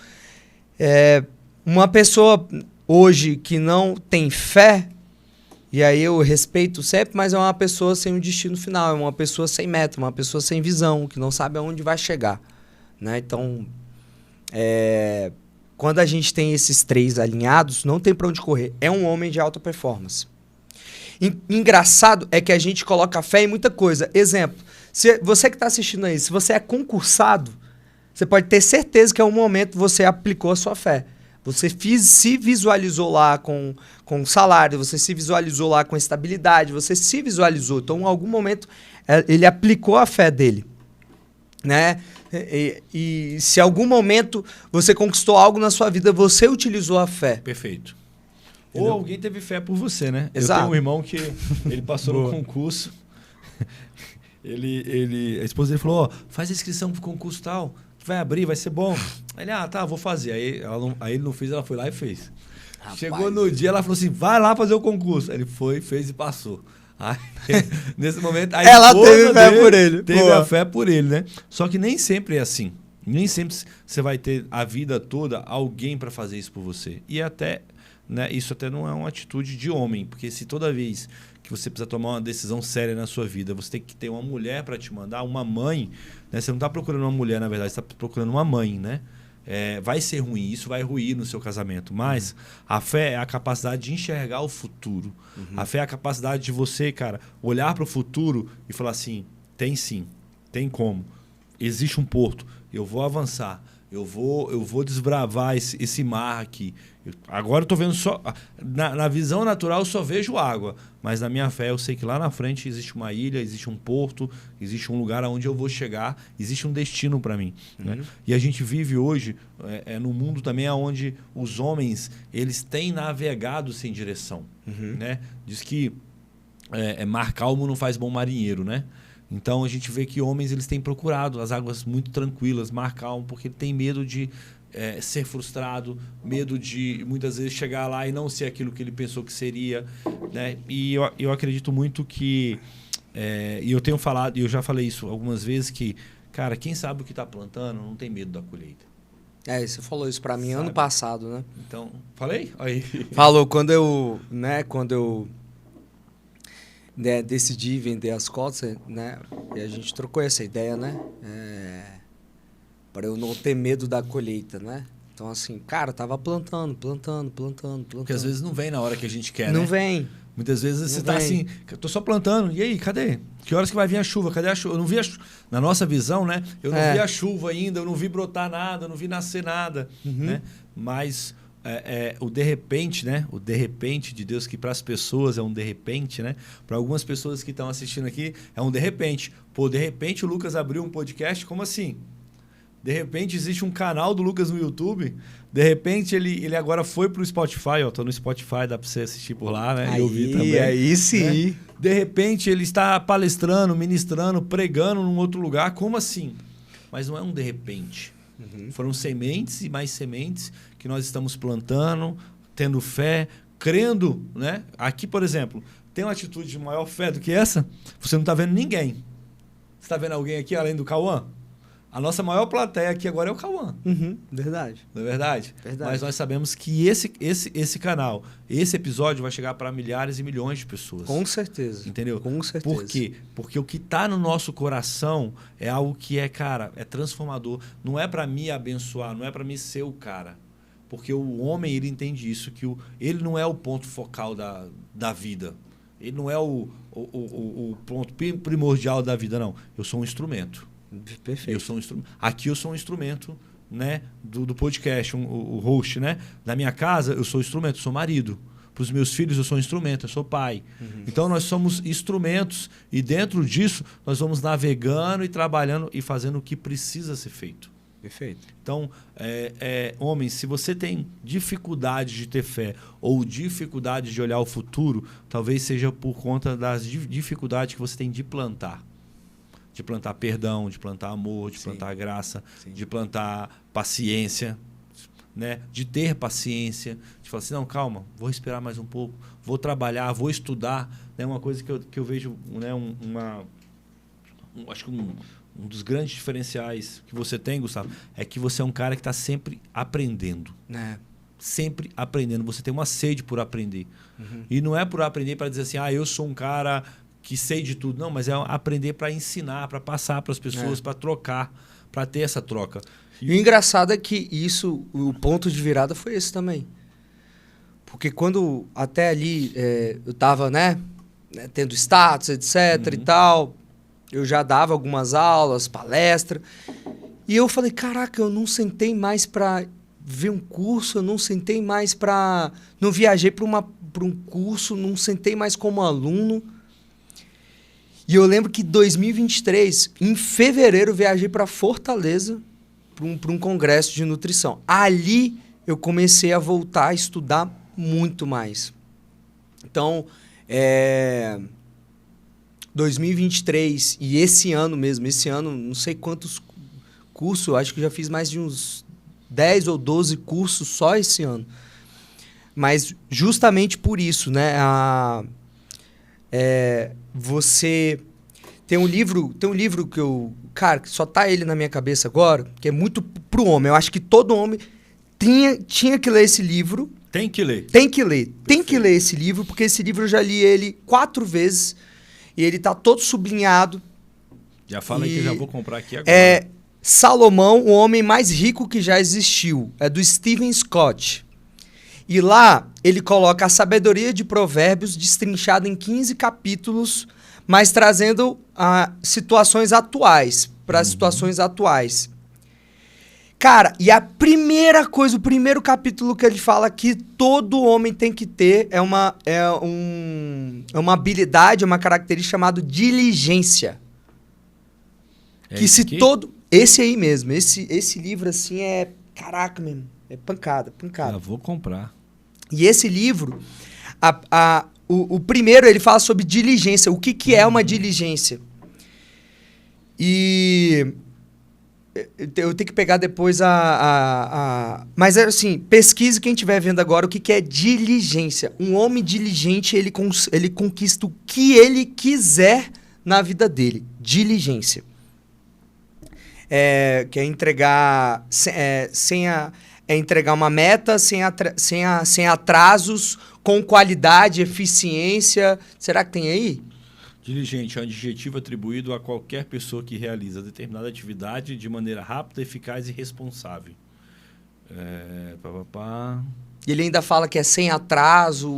uma pessoa hoje que não tem fé, e aí eu respeito sempre, mas é uma pessoa sem um destino final, é uma pessoa sem meta, uma pessoa sem visão, que não sabe aonde vai chegar, né? Então, quando a gente tem esses três alinhados, não tem para onde correr. É um homem de alta performance. Engraçado é que a gente coloca fé em muita coisa. Exemplo, você que está assistindo aí, se você é concursado, você pode ter certeza que em um momento você aplicou a sua fé. Você se visualizou lá com salário, você se visualizou lá com estabilidade, você se visualizou. Então, em algum momento, ele aplicou a fé dele. Né? E se em algum momento você conquistou algo na sua vida, você utilizou a fé. Perfeito. Entendeu? Ou alguém teve fé por você, né? Exato. Eu tenho um irmão que ele passou no concurso. A esposa dele falou, faz a inscrição pro concurso tal, vai abrir, vai ser bom. Ele, tá, vou fazer. Aí ele não fez, ela foi lá e fez. Rapaz. Chegou no dia, ela falou assim, vai lá fazer o concurso. Aí ele foi, fez e passou. Aí, nesse momento, ela teve fé por ele. Teve a fé por ele, né? Só que nem sempre é assim. Nem sempre você vai ter a vida toda alguém para fazer isso por você. E até, né, isso até não é uma atitude de homem, porque se toda vez que você precisa tomar uma decisão séria na sua vida, você tem que ter uma mulher para te mandar, uma mãe, né? Você não está procurando uma mulher, na verdade, você está procurando uma mãe, né? Vai ser ruim, isso vai ruir no seu casamento, mas a fé é a capacidade de enxergar o futuro. A fé é a capacidade de você, cara, olhar para o futuro e falar assim, tem sim, tem como, existe um porto, eu vou avançar, eu vou desbravar esse mar aqui. Agora eu tô vendo só, na visão natural eu só vejo água, mas na minha fé eu sei que lá na frente existe uma ilha, existe um porto, existe um lugar aonde eu vou chegar, existe um destino para mim. Né? E a gente vive hoje num mundo também onde os homens eles têm navegado sem direção. Né? Diz que mar calmo não faz bom marinheiro, né? Então a gente vê que homens eles têm procurado as águas muito tranquilas, mar calmo, porque ele tem medo de ser frustrado, medo de muitas vezes chegar lá e não ser aquilo que ele pensou que seria, né? E eu acredito muito que, e eu tenho falado, e eu já falei isso algumas vezes, que, cara, quem sabe o que está plantando não tem medo da colheita. Você falou isso para mim ano passado, né? Então, falei? Aí. Falou quando eu decidi vender as cotas, né? E a gente trocou essa ideia, né? Para eu não ter medo da colheita, né? Então, assim, cara, tava plantando. Porque às vezes não vem na hora que a gente quer, não né? Vem. Muitas vezes você tá assim, eu tô só plantando, e aí, cadê? Que horas que vai vir a chuva? Cadê a chuva? Eu não vi na nossa visão, né? Eu não vi a chuva ainda, eu não vi brotar nada, eu não vi nascer nada, né? Mas o de repente, né? O de repente de Deus, que para as pessoas é um de repente, né? Para algumas pessoas que estão assistindo aqui, é um de repente. Pô, de repente o Lucas abriu um podcast, como assim? De repente existe um canal do Lucas no YouTube. De repente ele agora foi pro Spotify. Tô no Spotify, dá para você assistir por lá, né? Aí, eu vi também. Aí sim. Né? De repente ele está palestrando, ministrando, pregando num outro lugar. Como assim? Mas não é um de repente. Foram sementes e mais sementes que nós estamos plantando, tendo fé, crendo, né? Aqui, por exemplo, tem uma atitude de maior fé do que essa? Você não está vendo ninguém. Você está vendo alguém aqui além do Cauã? A nossa maior plateia aqui agora é o Cauã. Verdade. Não é verdade? Verdade. Mas nós sabemos que esse canal, esse episódio vai chegar para milhares e milhões de pessoas. Com certeza. Entendeu? Com certeza. Por quê? Porque o que está no nosso coração é algo que cara, é transformador. Não é para me abençoar, não é para mim ser o cara. Porque o homem, ele entende isso, que ele não é o ponto focal da vida. Ele não é o ponto primordial da vida, não. Eu sou um instrumento. Perfeito. Aqui eu sou um instrumento, né, do podcast, o host, né? Na minha casa eu sou instrumento, eu sou marido. Para os meus filhos eu sou instrumento, eu sou pai. Então nós somos instrumentos e dentro disso nós vamos navegando e trabalhando e fazendo o que precisa ser feito. Perfeito. Então, homens, se você tem dificuldade de ter fé ou dificuldade de olhar o futuro, talvez seja por conta das dificuldades que você tem de plantar. De plantar perdão, de plantar amor, de plantar graça, de plantar paciência, né? De ter paciência, de falar assim, não, calma, vou respirar mais um pouco, vou trabalhar, vou estudar. Né? Uma coisa que eu vejo, né? Acho que um dos grandes diferenciais que você tem, Gustavo, é que você é um cara que está sempre aprendendo. Sempre aprendendo. Você tem uma sede por aprender. E não é por aprender para dizer assim, eu sou um cara que sei de tudo. Não, mas é aprender para ensinar, para passar para as pessoas, para trocar, para ter essa troca. E o engraçado é que o ponto de virada foi esse também. Porque quando até ali eu estava, né, né, tendo status, etc e tal. Eu já dava algumas aulas, palestra. E eu falei, caraca, eu não sentei mais para ver um curso, eu não sentei mais para... Não viajei para um curso, não sentei mais como aluno. E eu lembro que em 2023, em fevereiro, eu viajei para Fortaleza para um congresso de nutrição. Ali eu comecei a voltar a estudar muito mais. Então, 2023 e esse ano mesmo, não sei quantos cursos, eu acho que eu já fiz mais de uns 10 ou 12 cursos só esse ano. Mas justamente por isso, né? Você tem um livro que eu... Cara, que só tá ele na minha cabeça agora, que é muito pro homem. Eu acho que todo homem tinha que ler esse livro. Tem que ler. Tem que ler. Tem que ler esse livro, porque esse livro eu já li ele 4 vezes. E ele tá todo sublinhado. Já fala aí que eu já vou comprar aqui agora. Salomão, o homem mais rico que já existiu. É do Stephen Scott. E lá ele coloca a sabedoria de Provérbios destrinchada em 15 capítulos, mas trazendo situações atuais, para as situações atuais. Cara, e a primeira coisa, o primeiro capítulo que ele fala que todo homem tem que ter é uma habilidade, uma característica chamada diligência. Esse aí mesmo, esse livro assim é... Caraca, mesmo. É pancada. Já vou comprar. E esse livro, o primeiro, ele fala sobre diligência. O que é uma diligência? E eu tenho que pegar depois Mas assim, pesquise quem estiver vendo agora o que é diligência. Um homem diligente, ele conquista o que ele quiser na vida dele. Diligência. Que é entregar... entregar uma meta sem atrasos, com qualidade, eficiência. Será que tem aí? Diligente é um adjetivo atribuído a qualquer pessoa que realiza determinada atividade de maneira rápida, eficaz e responsável. E ele ainda fala que é sem atraso.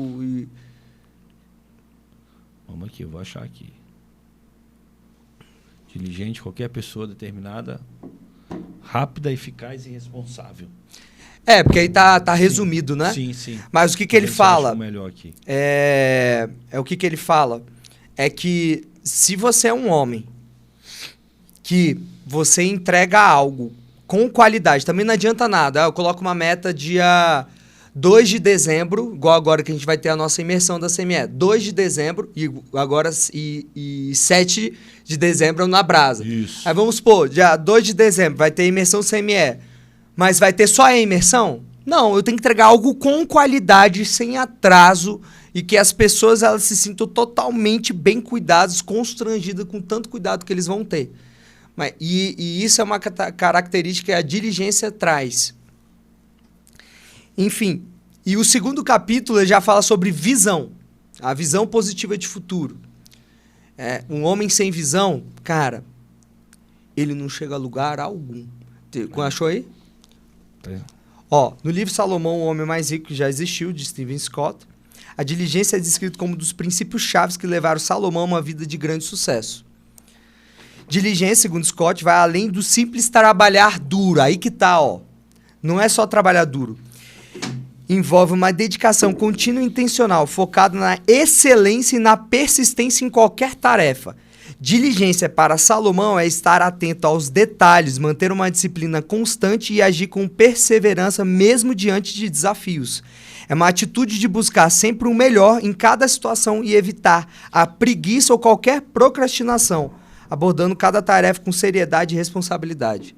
Vamos aqui, eu vou achar aqui. Diligente, qualquer pessoa determinada, rápida, eficaz e responsável. Porque aí tá resumido, né? Sim. Mas o que ele fala? Melhor aqui. O que ele fala? É que se você é um homem que você entrega algo com qualidade, também não adianta nada. Eu coloco uma meta dia 2 de dezembro, igual agora que a gente vai ter a nossa imersão da CME. 2 de dezembro e 7 de dezembro na Brasa. Isso. Aí vamos supor, dia 2 de dezembro vai ter a imersão CME. Mas vai ter só a imersão? Não, eu tenho que entregar algo com qualidade, sem atraso, e que as pessoas elas se sintam totalmente bem cuidadas, constrangidas com tanto cuidado que eles vão ter. E isso é uma característica que a diligência traz. Enfim, e o segundo capítulo já fala sobre visão, a visão positiva de futuro. Um homem sem visão, cara, ele não chega a lugar algum. Achou aí? No livro Salomão, o homem mais rico que já existiu, de Stephen Scott, a diligência é descrita como um dos princípios chaves que levaram Salomão a uma vida de grande sucesso. Diligência, segundo Scott, vai além do simples trabalhar duro. Aí que tá, Não é só trabalhar duro. Envolve uma dedicação contínua e intencional, focada na excelência e na persistência em qualquer tarefa. Diligência para Salomão é estar atento aos detalhes, manter uma disciplina constante e agir com perseverança mesmo diante de desafios. É uma atitude de buscar sempre o melhor em cada situação e evitar a preguiça ou qualquer procrastinação, abordando cada tarefa com seriedade e responsabilidade.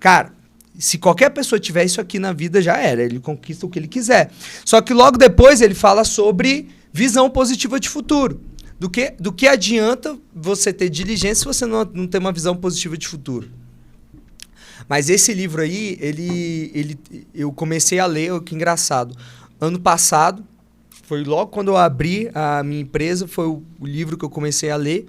Cara, se qualquer pessoa tiver isso aqui na vida, já era. Ele conquista o que ele quiser. Só que logo depois ele fala sobre visão positiva de futuro. Do que adianta você ter diligência se você não tem uma visão positiva de futuro? Mas esse livro aí, eu comecei a ler, que engraçado. Ano passado, foi logo quando eu abri a minha empresa, foi o livro que eu comecei a ler.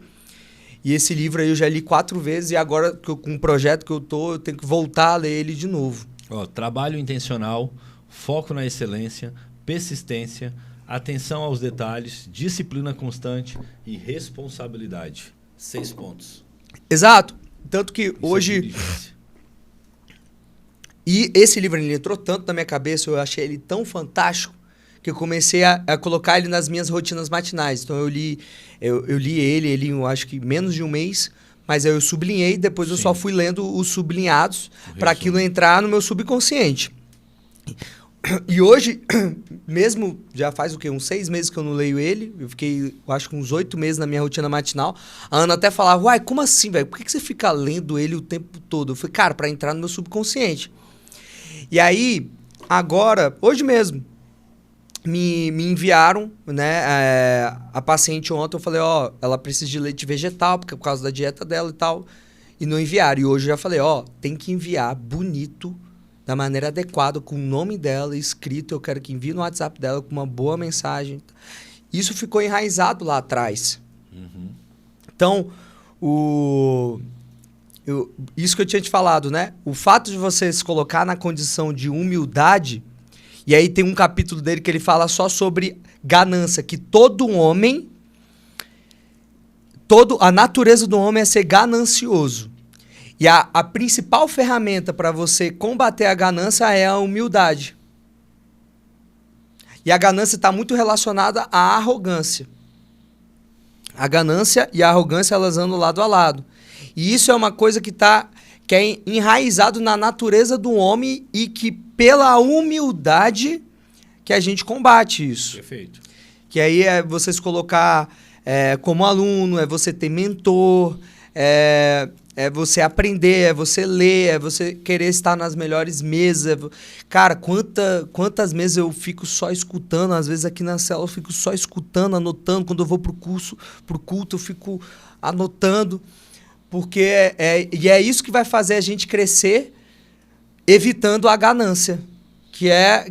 E esse livro aí eu já li 4 vezes e agora, com um projeto que eu tenho que voltar a ler ele de novo. Trabalho intencional, foco na excelência, persistência, atenção aos detalhes, disciplina constante e responsabilidade. 6 pontos. Exato. Tanto que Isso hoje... E esse livro ele entrou tanto na minha cabeça, eu achei ele tão fantástico, que eu comecei a colocar ele nas minhas rotinas matinais. Então eu li ele eu acho que menos de um mês, mas aí eu sublinhei, depois eu só fui lendo os sublinhados para aquilo entrar no meu subconsciente. E hoje, mesmo já faz o quê? Uns 6 meses que eu não leio ele, eu fiquei, eu acho que uns 8 meses na minha rotina matinal. A Ana até falava, uai, como assim, velho? Por que você fica lendo ele o tempo todo? Eu falei, cara, para entrar no meu subconsciente. E aí, agora, hoje mesmo, me enviaram, né, a paciente ontem, eu falei, ó, ela precisa de leite vegetal, porque é por causa da dieta dela e tal, e não enviaram. E hoje eu já falei, ó, tem que enviar bonito, da maneira adequada, com o nome dela escrito, eu quero que envie no WhatsApp dela com uma boa mensagem. Isso ficou enraizado lá atrás. Uhum. Então, isso que eu tinha te falado, né? O fato de você se colocar na condição de humildade, e aí tem um capítulo dele que ele fala só sobre ganância, que todo homem, a natureza do homem é ser ganancioso. E a principal ferramenta para você combater a ganância é a humildade. E a ganância está muito relacionada à arrogância. A ganância e a arrogância, elas andam lado a lado. E isso é uma coisa que é enraizado na natureza do homem e que pela humildade que a gente combate isso. Perfeito. Que aí é você se colocar como aluno, é você ter mentor, é você aprender, é você ler, é você querer estar nas melhores mesas. Cara, quantas mesas eu fico só escutando, às vezes aqui na célula eu fico só escutando, anotando, quando eu vou pro culto eu fico anotando, porque é isso que vai fazer a gente crescer, evitando a ganância, que é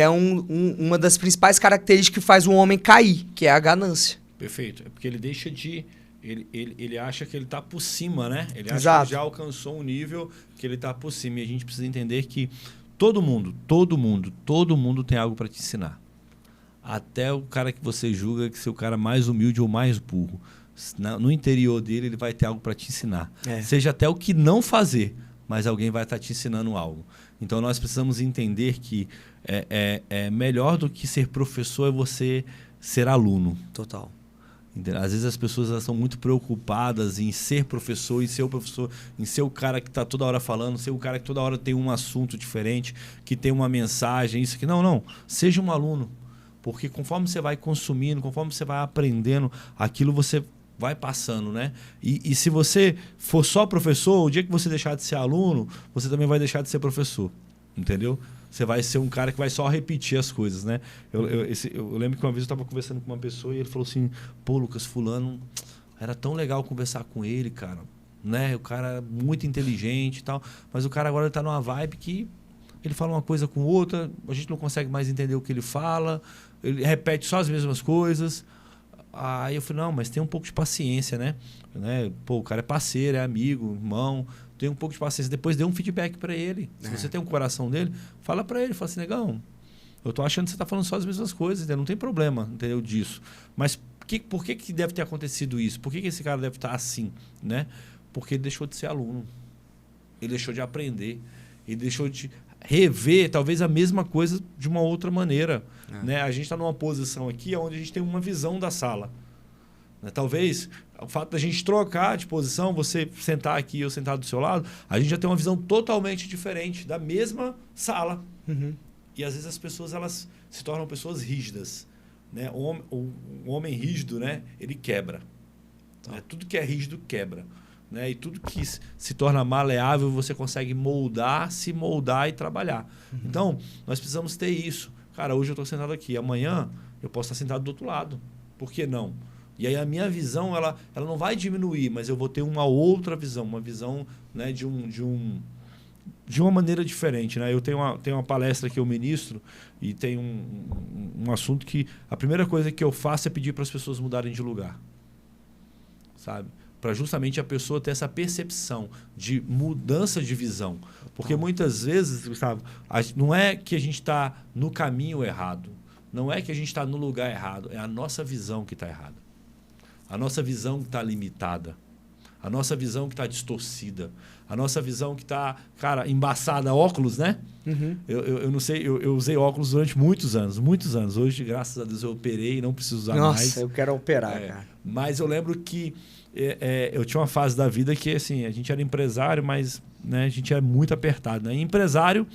uma das principais características que faz um homem cair, que é a ganância. Perfeito. É porque ele deixa de... Ele acha que ele está por cima, né? Ele acha Exato. que já alcançou um nível que ele está por cima. E a gente precisa entender que todo mundo tem algo para te ensinar. Até o cara que você julga que ser o cara mais humilde ou mais burro. No interior dele, ele vai ter algo para te ensinar. Seja até o que não fazer, mas alguém vai estar te ensinando algo. Então, nós precisamos entender que melhor do que ser professor é você ser aluno. Total. Às vezes as pessoas elas estão muito preocupadas em ser professor, em ser o professor, em ser o cara que está toda hora falando, ser o cara que toda hora tem um assunto diferente, que tem uma mensagem, isso aqui. Não. Seja um aluno. Porque conforme você vai consumindo, conforme você vai aprendendo, aquilo você vai passando, né? E se você for só professor, o dia que você deixar de ser aluno, você também vai deixar de ser professor. Entendeu? Você vai ser um cara que vai só repetir as coisas, né? Eu lembro que uma vez eu estava conversando com uma pessoa e ele falou assim, pô, Lucas, fulano, era tão legal conversar com ele, cara. Né? O cara é muito inteligente e tal, mas o cara agora está numa vibe que ele fala uma coisa com outra, a gente não consegue mais entender o que ele fala, ele repete só as mesmas coisas. Aí eu falei, não, mas tem um pouco de paciência, né? Pô, o cara é parceiro, é amigo, irmão, tem um pouco de paciência. Depois dê um feedback para ele. Se você tem um coração dele, fala para ele, fala assim, negão, eu tô achando que você tá falando só as mesmas coisas, entendeu? Não tem problema, entendeu, disso. Mas por que deve ter acontecido isso? Por que esse cara deve estar assim, né? Porque ele deixou de ser aluno. Ele deixou de aprender. Ele deixou de rever, talvez, a mesma coisa de uma outra maneira. Né? A gente está numa posição aqui onde a gente tem uma visão da sala. Né? Talvez o fato da gente trocar de posição, você sentar aqui e eu sentar do seu lado, a gente já tem uma visão totalmente diferente da mesma sala. Uhum. E às vezes as pessoas elas se tornam pessoas rígidas. Né? O homem rígido, né? Ele quebra. Tá. Né? Tudo que é rígido quebra. Né? E tudo que se torna maleável, você consegue se moldar e trabalhar. Uhum. Então, nós precisamos ter isso. Cara, hoje eu estou sentado aqui, amanhã eu posso estar sentado do outro lado. Por que não? E aí a minha visão, ela não vai diminuir, mas eu vou ter uma outra visão, uma visão, né, de uma maneira diferente. Né? Eu tenho uma palestra que eu ministro e tem um assunto que a primeira coisa que eu faço é pedir para as pessoas mudarem de lugar. Sabe? para justamente a pessoa ter essa percepção de mudança de visão. Porque muitas vezes, Gustavo, não é que a gente está no caminho errado, não é que a gente está no lugar errado, é a nossa visão que está errada. A nossa visão que está limitada. A nossa visão que está distorcida. A nossa visão que está, cara, embaçada. Óculos, né? Uhum. Eu não sei, eu usei óculos durante muitos anos. Hoje, graças a Deus, eu operei e não preciso usar mais. Nossa, eu quero operar, cara. Mas eu lembro que eu tinha uma fase da vida que, assim, a gente era empresário, mas, né, a gente era muito apertado, né? E empresário,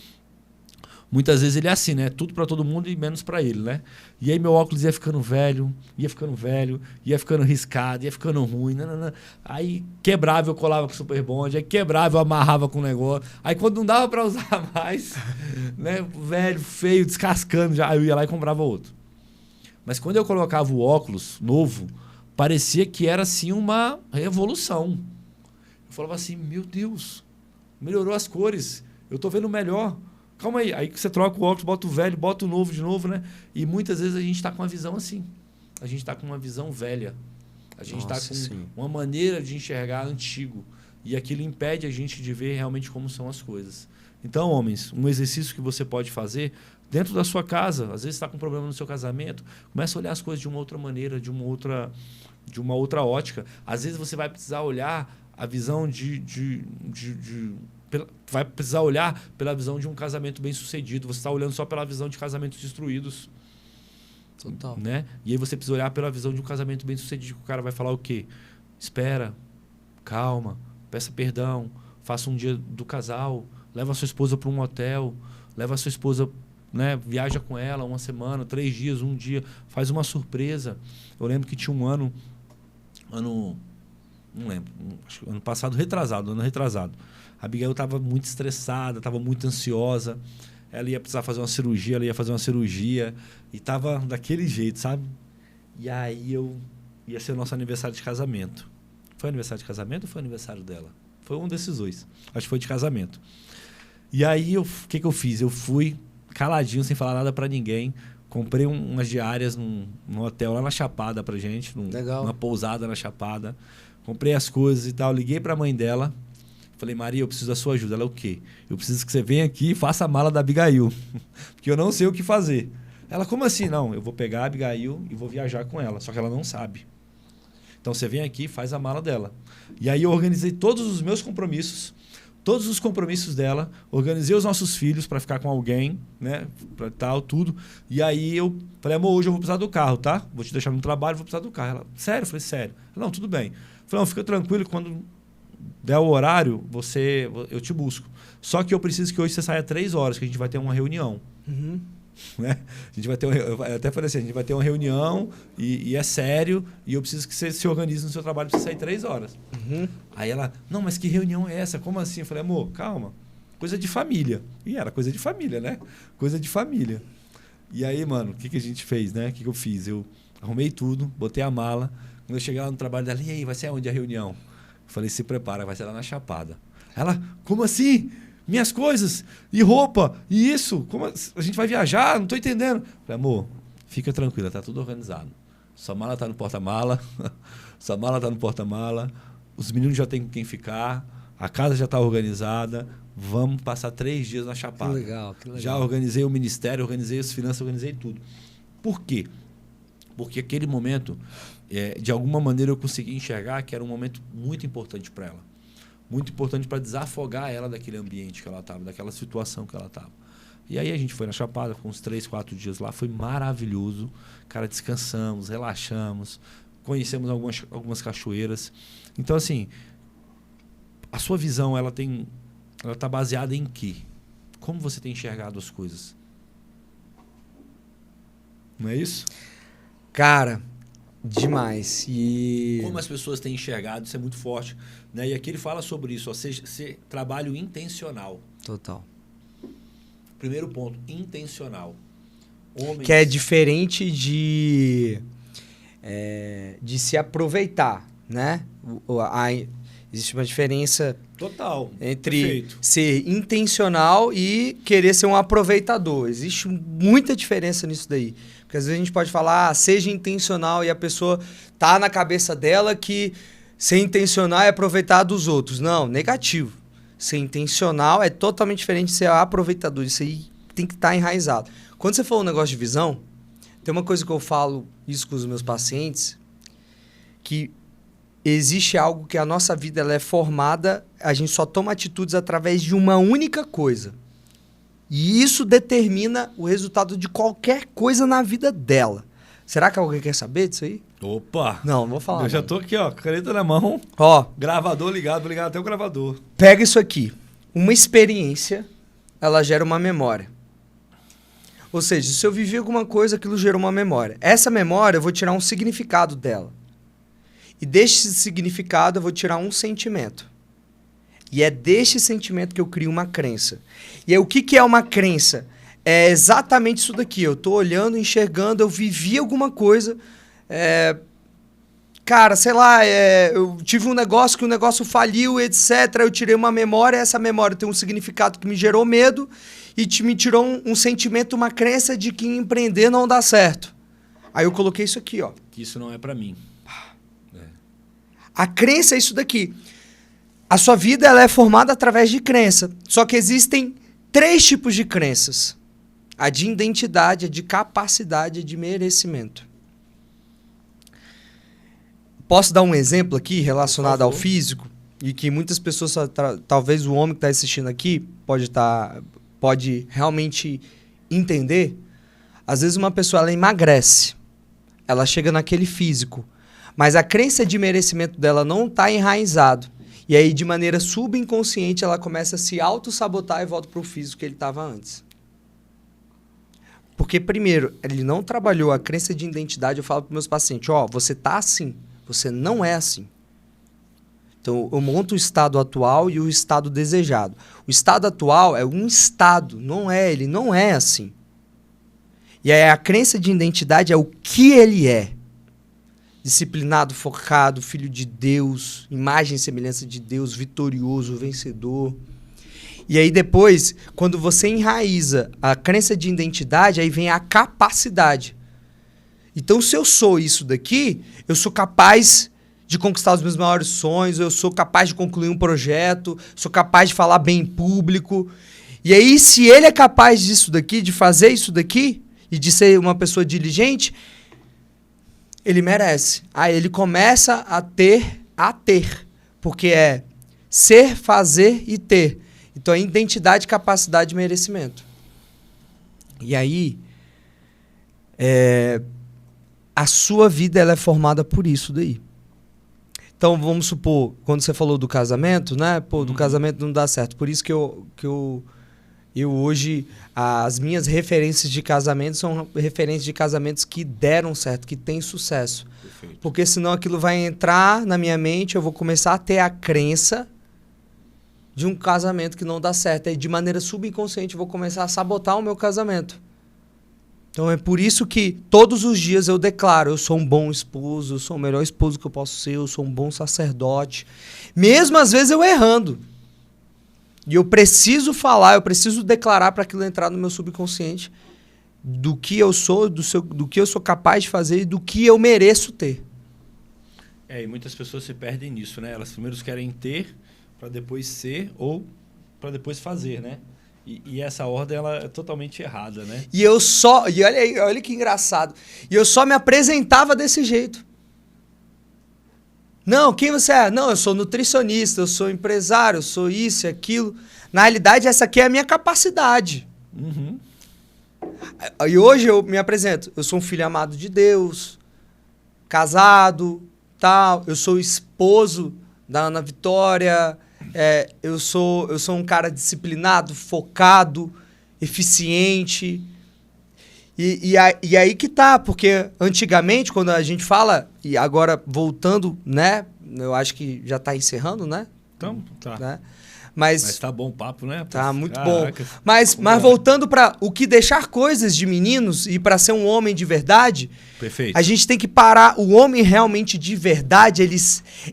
muitas vezes ele é assim, né? Tudo para todo mundo e menos para ele, né? E aí meu óculos ia ficando velho, ia ficando riscado, ia ficando ruim. Nanana. Aí quebrava, eu colava com Super Bond, aí quebrava, eu amarrava com o negócio. Aí quando não dava para usar mais, né? Velho, feio, descascando, já, eu ia lá e comprava outro. Mas quando eu colocava o óculos novo, parecia que era assim uma revolução. Eu falava assim, meu Deus, melhorou as cores, eu tô vendo melhor. Calma aí. Aí você troca o óculos, bota o velho, bota o novo de novo, né? E muitas vezes a gente está com uma visão assim. A gente está com uma visão velha. A gente está com uma maneira de enxergar antigo. E aquilo impede a gente de ver realmente como são as coisas. Então, homens, um exercício que você pode fazer dentro da sua casa, às vezes está com um problema no seu casamento, começa a olhar as coisas de uma outra maneira, de uma outra ótica. Às vezes você vai precisar olhar a visão vai precisar olhar pela visão de um casamento bem sucedido. Você está olhando só pela visão de casamentos destruídos. Total. Né? E aí você precisa olhar pela visão de um casamento bem sucedido. O cara vai falar o quê? Espera, calma, peça perdão, faça um dia do casal, leva a sua esposa para um hotel, leva a sua esposa, né, viaja com ela uma semana, 3 dias, um dia, faz uma surpresa. Eu lembro que tinha um ano não lembro, acho que ano passado, ano retrasado. A Abigail estava muito estressada, estava muito ansiosa. Ela ia precisar fazer uma cirurgia, e estava daquele jeito, sabe? E aí ia ser o nosso aniversário de casamento. Foi aniversário de casamento ou foi aniversário dela? Foi um desses dois. Acho que foi de casamento. E aí, o que eu fiz? Eu fui caladinho, sem falar nada para ninguém. Comprei umas diárias num hotel lá na Chapada pra gente. Numa pousada na Chapada. Comprei as coisas e tal. Liguei pra mãe dela. Falei, Maria, eu preciso da sua ajuda. Ela, o quê? Eu preciso que você venha aqui e faça a mala da Abigail. Porque eu não sei o que fazer. Ela, como assim? Não, eu vou pegar a Abigail e vou viajar com ela. Só que ela não sabe. Então você vem aqui e faz a mala dela. E aí eu organizei todos os meus compromissos, todos os compromissos dela, organizei os nossos filhos para ficar com alguém, né? Pra tal, tudo. E aí eu falei, amor, hoje eu vou precisar do carro, tá? Vou te deixar no trabalho, vou precisar do carro. Ela, sério? Eu falei, sério. Ela, não, tudo bem. Eu falei, não, fica tranquilo, quando der o horário, eu te busco. Só que eu preciso que hoje você saia 3 horas, que a gente vai ter uma reunião. Uhum. Né? A gente vai ter eu até falei assim, a gente vai ter uma reunião e é sério, e eu preciso que você se organize no seu trabalho para você sair 3 horas. Uhum. Aí ela, não, mas que reunião é essa? Como assim? Eu falei, amor, calma, coisa de família. E era coisa de família, né? Coisa de família. E aí, mano, o que a gente fez, né? O que eu fiz? Eu arrumei tudo, botei a mala. Quando eu cheguei lá no trabalho dela, e aí, vai ser onde a reunião? Eu falei, se prepara, vai ser lá na Chapada. Ela, como assim? Minhas coisas, e roupa, e isso, como a gente vai viajar? Não tô entendendo. Falei, amor, fica tranquila, tá tudo organizado. Sua mala tá no porta-mala, sua mala tá no porta-mala, os meninos já têm com quem ficar, a casa já tá organizada, vamos passar 3 dias na Chapada. Que legal. Já organizei o ministério, organizei as finanças, organizei tudo. Por quê? Porque aquele momento, de alguma maneira eu consegui enxergar que era um momento muito importante para ela. Muito importante para desafogar ela daquele ambiente que ela estava, daquela situação que ela estava. E aí a gente foi na Chapada, ficou uns 3, 4 dias lá, foi maravilhoso. Cara, descansamos, relaxamos, conhecemos algumas cachoeiras. Então, assim, a sua visão, ela está baseada em quê? Como você tem enxergado as coisas? Não é isso? Cara, demais. E como as pessoas têm enxergado, isso é muito forte, né? E aqui ele fala sobre isso, ou seja, ser trabalho intencional. Total. Primeiro ponto, intencional. Homens... Que é diferente de se aproveitar, né? Existe uma diferença total entre perfeito. Ser intencional e querer ser um aproveitador. Existe muita diferença nisso daí. Porque às vezes a gente pode falar, seja intencional, e a pessoa tá na cabeça dela que Ser intencional é aproveitar dos outros. Não, negativo. Ser intencional é totalmente diferente de ser aproveitador. Isso aí tem que estar enraizado. Quando você falou um negócio de visão, tem uma coisa que eu falo isso com os meus pacientes, que existe algo que a nossa vida ela é formada, a gente só toma atitudes através de uma única coisa. E isso determina o resultado de qualquer coisa na vida dela. Será que alguém quer saber disso aí? Opa! Não vou falar. Eu já tô aqui, ó, caneta na mão. Ó, Gravador ligado, vou ligar até o gravador. pega isso aqui. Uma experiência, ela gera uma memória. Ou seja, se eu vivi alguma coisa, aquilo gerou uma memória. Essa memória, eu vou tirar um significado dela. E deste significado, eu vou tirar um sentimento. E é deste sentimento que eu crio uma crença. E aí, o que é uma crença? É exatamente isso daqui. Eu tô olhando, enxergando, eu vivi alguma coisa. Cara, sei lá, eu tive um negócio que o negócio faliu, etc. Eu tirei uma memória, essa memória tem um significado que me gerou medo e me tirou um sentimento, uma crença de que empreender não dá certo. Aí eu coloquei isso aqui, ó. Que isso não é pra mim. A crença é isso daqui. A sua vida ela é formada através de crença. Só que existem 3 tipos de crenças. A de identidade, a de capacidade e a de merecimento. Posso dar um exemplo aqui relacionado ao físico? E que muitas pessoas, talvez o homem que está assistindo aqui, pode realmente entender. Às vezes uma pessoa ela emagrece. Ela chega naquele físico. Mas a crença de merecimento dela não está enraizado. E aí, de maneira subconsciente, ela começa a se auto-sabotar e volta para o físico que ele estava antes. Porque, primeiro, ele não trabalhou a crença de identidade. Eu falo para meus pacientes, ó, você tá assim, você não é assim. Então, eu monto o estado atual e o estado desejado. O estado atual é um estado, ele não é assim. E aí, a crença de identidade é o que ele é. Disciplinado, focado, filho de Deus, imagem e semelhança de Deus, vitorioso, vencedor. E aí depois, quando você enraiza a crença de identidade, aí vem a capacidade. Então, se eu sou isso daqui, eu sou capaz de conquistar os meus maiores sonhos, eu sou capaz de concluir um projeto, sou capaz de falar bem em público. E aí, se ele é capaz disso daqui, de fazer isso daqui, e de ser uma pessoa diligente, ele merece. Aí ele começa a ter, porque é ser, fazer e ter. Então é identidade, capacidade e merecimento. E aí, a sua vida ela é formada por isso daí. Então vamos supor, quando você falou do casamento, né? Pô, do casamento não dá certo. Por isso que eu hoje, as minhas referências de casamento são referências de casamentos que deram certo, que têm sucesso. Perfeito. Porque senão aquilo vai entrar na minha mente, eu vou começar a ter a crença de um casamento que não dá certo. E de maneira subconsciente eu vou começar a sabotar o meu casamento. Então é por isso que todos os dias eu declaro, eu sou um bom esposo, eu sou o melhor esposo que eu posso ser, eu sou um bom sacerdote. Mesmo às vezes eu errando. E eu preciso falar, eu preciso declarar para aquilo entrar no meu subconsciente do que eu sou, do que eu sou capaz de fazer e do que eu mereço ter. E muitas pessoas se perdem nisso, né? Elas primeiro querem ter para depois ser ou para depois fazer, né? E essa ordem ela é totalmente errada, né? E olha aí, olha que engraçado. E eu só me apresentava desse jeito. Não, quem você é? Não, eu sou nutricionista, eu sou empresário, eu sou isso e aquilo. Na realidade, essa aqui é a minha capacidade. Uhum. E hoje eu me apresento. Eu sou um filho amado de Deus, casado, tal. Eu sou esposo da Ana Vitória. Eu sou um cara disciplinado, focado, eficiente. E aí que tá, porque antigamente, quando a gente fala, e agora voltando, né? Eu acho que já tá encerrando, né? Então, tá. Né? Mas tá bom o papo, né? Tá muito Caraca. bom. Mas voltando para o que deixar coisas de meninos e para ser um homem de verdade, perfeito. A gente tem que parar. O homem realmente de verdade,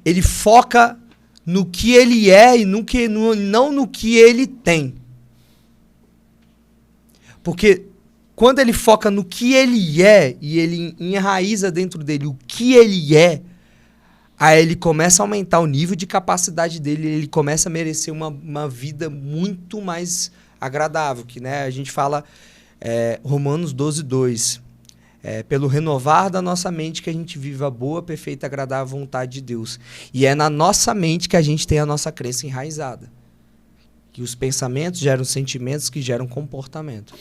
ele foca no que ele é e não no que ele tem. Porque quando ele foca no que ele é e ele enraiza dentro dele o que ele é, aí ele começa a aumentar o nível de capacidade dele, ele começa a merecer uma vida muito mais agradável, que, né, a gente fala Romanos 12:2, pelo renovar da nossa mente que a gente vive a boa, perfeita e agradável vontade de Deus. E é na nossa mente que a gente tem a nossa crença enraizada. Que os pensamentos geram sentimentos que geram comportamento.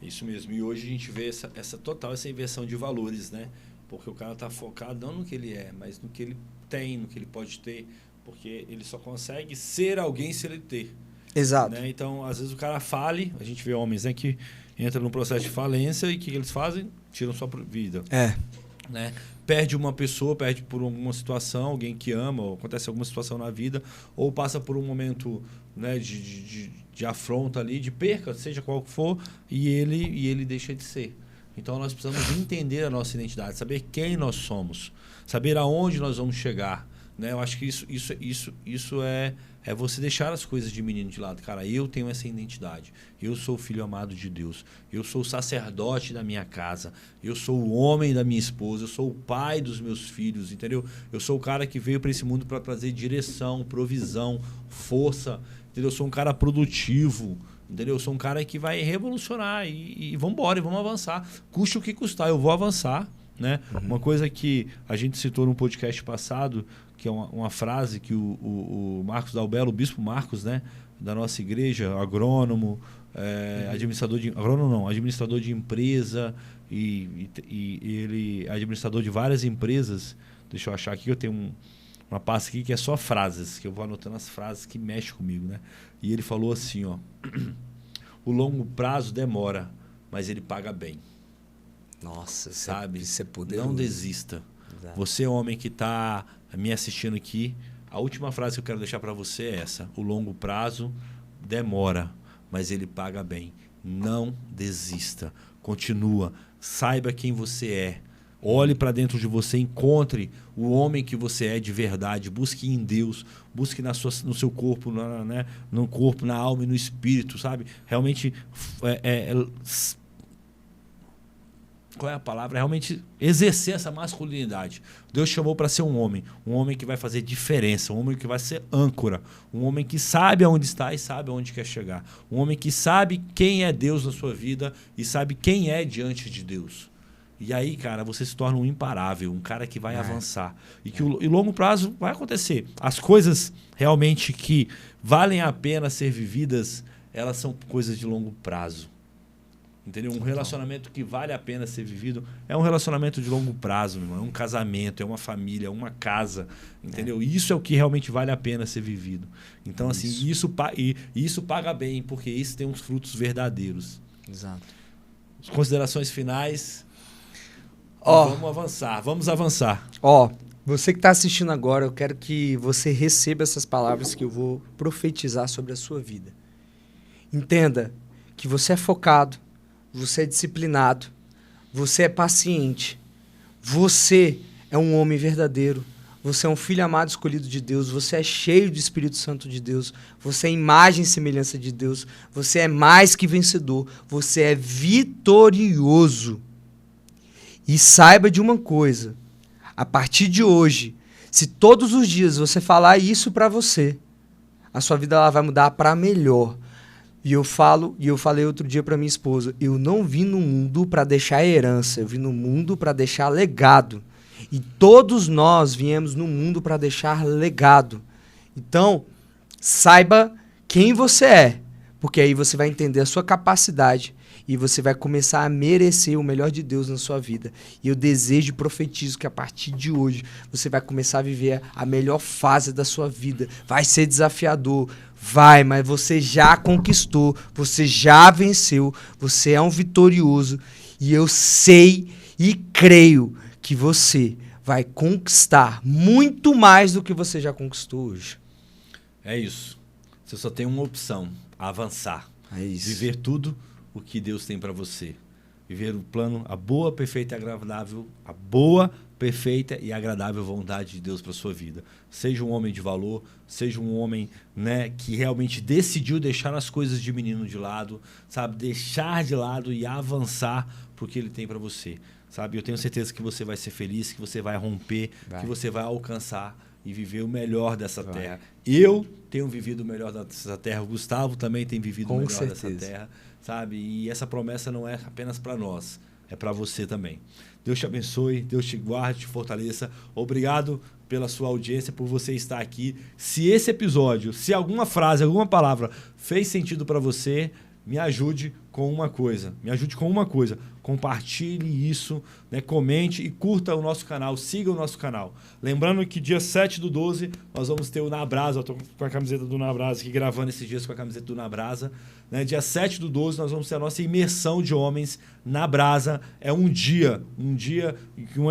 Isso mesmo. E hoje a gente vê essa inversão de valores, né? Porque o cara está focado não no que ele é, mas no que ele tem, no que ele pode ter. Porque ele só consegue ser alguém se ele ter. Exato. Né? Então, às vezes o cara fale, a gente vê homens, né, que entram num processo de falência e o que eles fazem? Tiram sua vida. Né? Perde uma pessoa, perde por alguma situação, alguém que ama, ou acontece alguma situação na vida, ou passa por um momento, né, de afronta ali, de perca, seja qual for, e ele deixa de ser. Então nós precisamos entender a nossa identidade, saber quem nós somos, saber aonde nós vamos chegar. Né? Eu acho que isso é você deixar as coisas de menino de lado. Cara, eu tenho essa identidade. Eu sou o filho amado de Deus. Eu sou o sacerdote da minha casa. Eu sou o homem da minha esposa. Eu sou o pai dos meus filhos, entendeu? Eu sou o cara que veio para esse mundo para trazer direção, provisão, força. Entendeu? Eu sou um cara produtivo. Entendeu? Eu sou um cara que vai revolucionar e vamos embora, e vamos avançar. Custe o que custar, eu vou avançar. Né? Uma coisa que a gente citou no podcast passado, que é uma frase que o Marcos Dalbello, o bispo Marcos, né, da nossa igreja, agrônomo, administrador de empresa e ele administrador de várias empresas. Deixa eu achar aqui, eu tenho uma pasta aqui que é só frases, que eu vou anotando as frases que mexem comigo, né? E ele falou assim, ó, o longo prazo demora, mas ele paga bem. Nossa, sabe? Isso é poderoso. Não desista. Exato. Você, homem que está me assistindo aqui, a última frase que eu quero deixar para você é essa: o longo prazo demora, mas ele paga bem. Não desista. Continua. Saiba quem você é. Olhe para dentro de você, encontre o homem que você é de verdade. Busque em Deus, busque no seu corpo, no corpo, na alma e no espírito, sabe? Realmente qual é a palavra? Realmente exercer essa masculinidade. Deus chamou para ser um homem que vai fazer diferença, um homem que vai ser âncora, um homem que sabe aonde está e sabe aonde quer chegar, um homem que sabe quem é Deus na sua vida e sabe quem é diante de Deus. E aí, cara, você se torna um imparável, um cara que vai avançar. E que o longo prazo vai acontecer. As coisas realmente que valem a pena ser vividas, elas são coisas de longo prazo. Entendeu? Um relacionamento que vale a pena ser vivido é um relacionamento de longo prazo, meu irmão. É um casamento, é uma família, é uma casa. Entendeu? Isso é o que realmente vale a pena ser vivido. Então, assim, isso paga bem, porque isso tem uns frutos verdadeiros. Exato. Considerações finais. Vamos avançar. Você que está assistindo agora, eu quero que você receba essas palavras que eu vou profetizar sobre a sua vida. Entenda que você é focado, você é disciplinado, você é paciente, você é um homem verdadeiro, você é um filho amado escolhido de Deus, você é cheio do Espírito Santo de Deus, você é imagem e semelhança de Deus, você é mais que vencedor, você é vitorioso. E saiba de uma coisa, a partir de hoje, se todos os dias você falar isso para você, a sua vida ela vai mudar para melhor. E eu falei outro dia para minha esposa, eu não vim no mundo para deixar herança, eu vim no mundo para deixar legado. E todos nós viemos no mundo para deixar legado. Então, saiba quem você é, porque aí você vai entender a sua capacidade e você vai começar a merecer o melhor de Deus na sua vida. E eu desejo e profetizo que a partir de hoje você vai começar a viver a melhor fase da sua vida. Vai ser desafiador, vai, mas você já conquistou, você já venceu, você é um vitorioso. E eu sei e creio que você vai conquistar muito mais do que você já conquistou hoje. É isso. Você só tem uma opção, avançar. É isso. Viver tudo o que Deus tem para você. Viver o plano, a boa, perfeita e agradável, a boa, perfeita e agradável vontade de Deus para sua vida. Seja um homem de valor, seja um homem, né, que realmente decidiu deixar as coisas de menino de lado, sabe, deixar de lado e avançar pro que ele tem para você. Sabe, eu tenho certeza que você vai ser feliz, que você vai romper, que você vai alcançar e viver o melhor dessa terra. Eu tenho vivido o melhor dessa terra, o Gustavo também tem vivido o melhor dessa terra, sabe? E essa promessa não é apenas para nós, é para você também. Deus te abençoe, Deus te guarde, te fortaleça. Obrigado pela sua audiência, por você estar aqui. Se esse episódio, se alguma frase, alguma palavra fez sentido para você, me ajude com uma coisa. Me ajude com uma coisa. Compartilhe isso, né? Comente e curta o nosso canal. Siga o nosso canal. Lembrando que dia 7/12 nós vamos ter o Na Brasa. Eu estou com a camiseta do Na Brasa aqui, gravando esses dias com a camiseta do Na Brasa. Né? Dia 7/12 nós vamos ter a nossa imersão de homens na Brasa. É um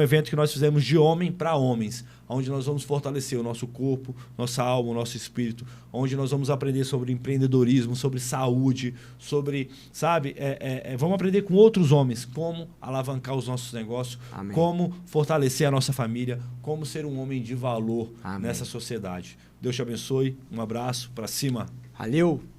evento que nós fizemos de homem para homens, onde nós vamos fortalecer o nosso corpo, nossa alma, o nosso espírito, onde nós vamos aprender sobre empreendedorismo, sobre saúde, sobre, sabe, vamos aprender com outros homens como alavancar os nossos negócios, Amém. Como fortalecer a nossa família, como ser um homem de valor Amém. Nessa sociedade. Deus te abençoe, um abraço, para cima. Valeu!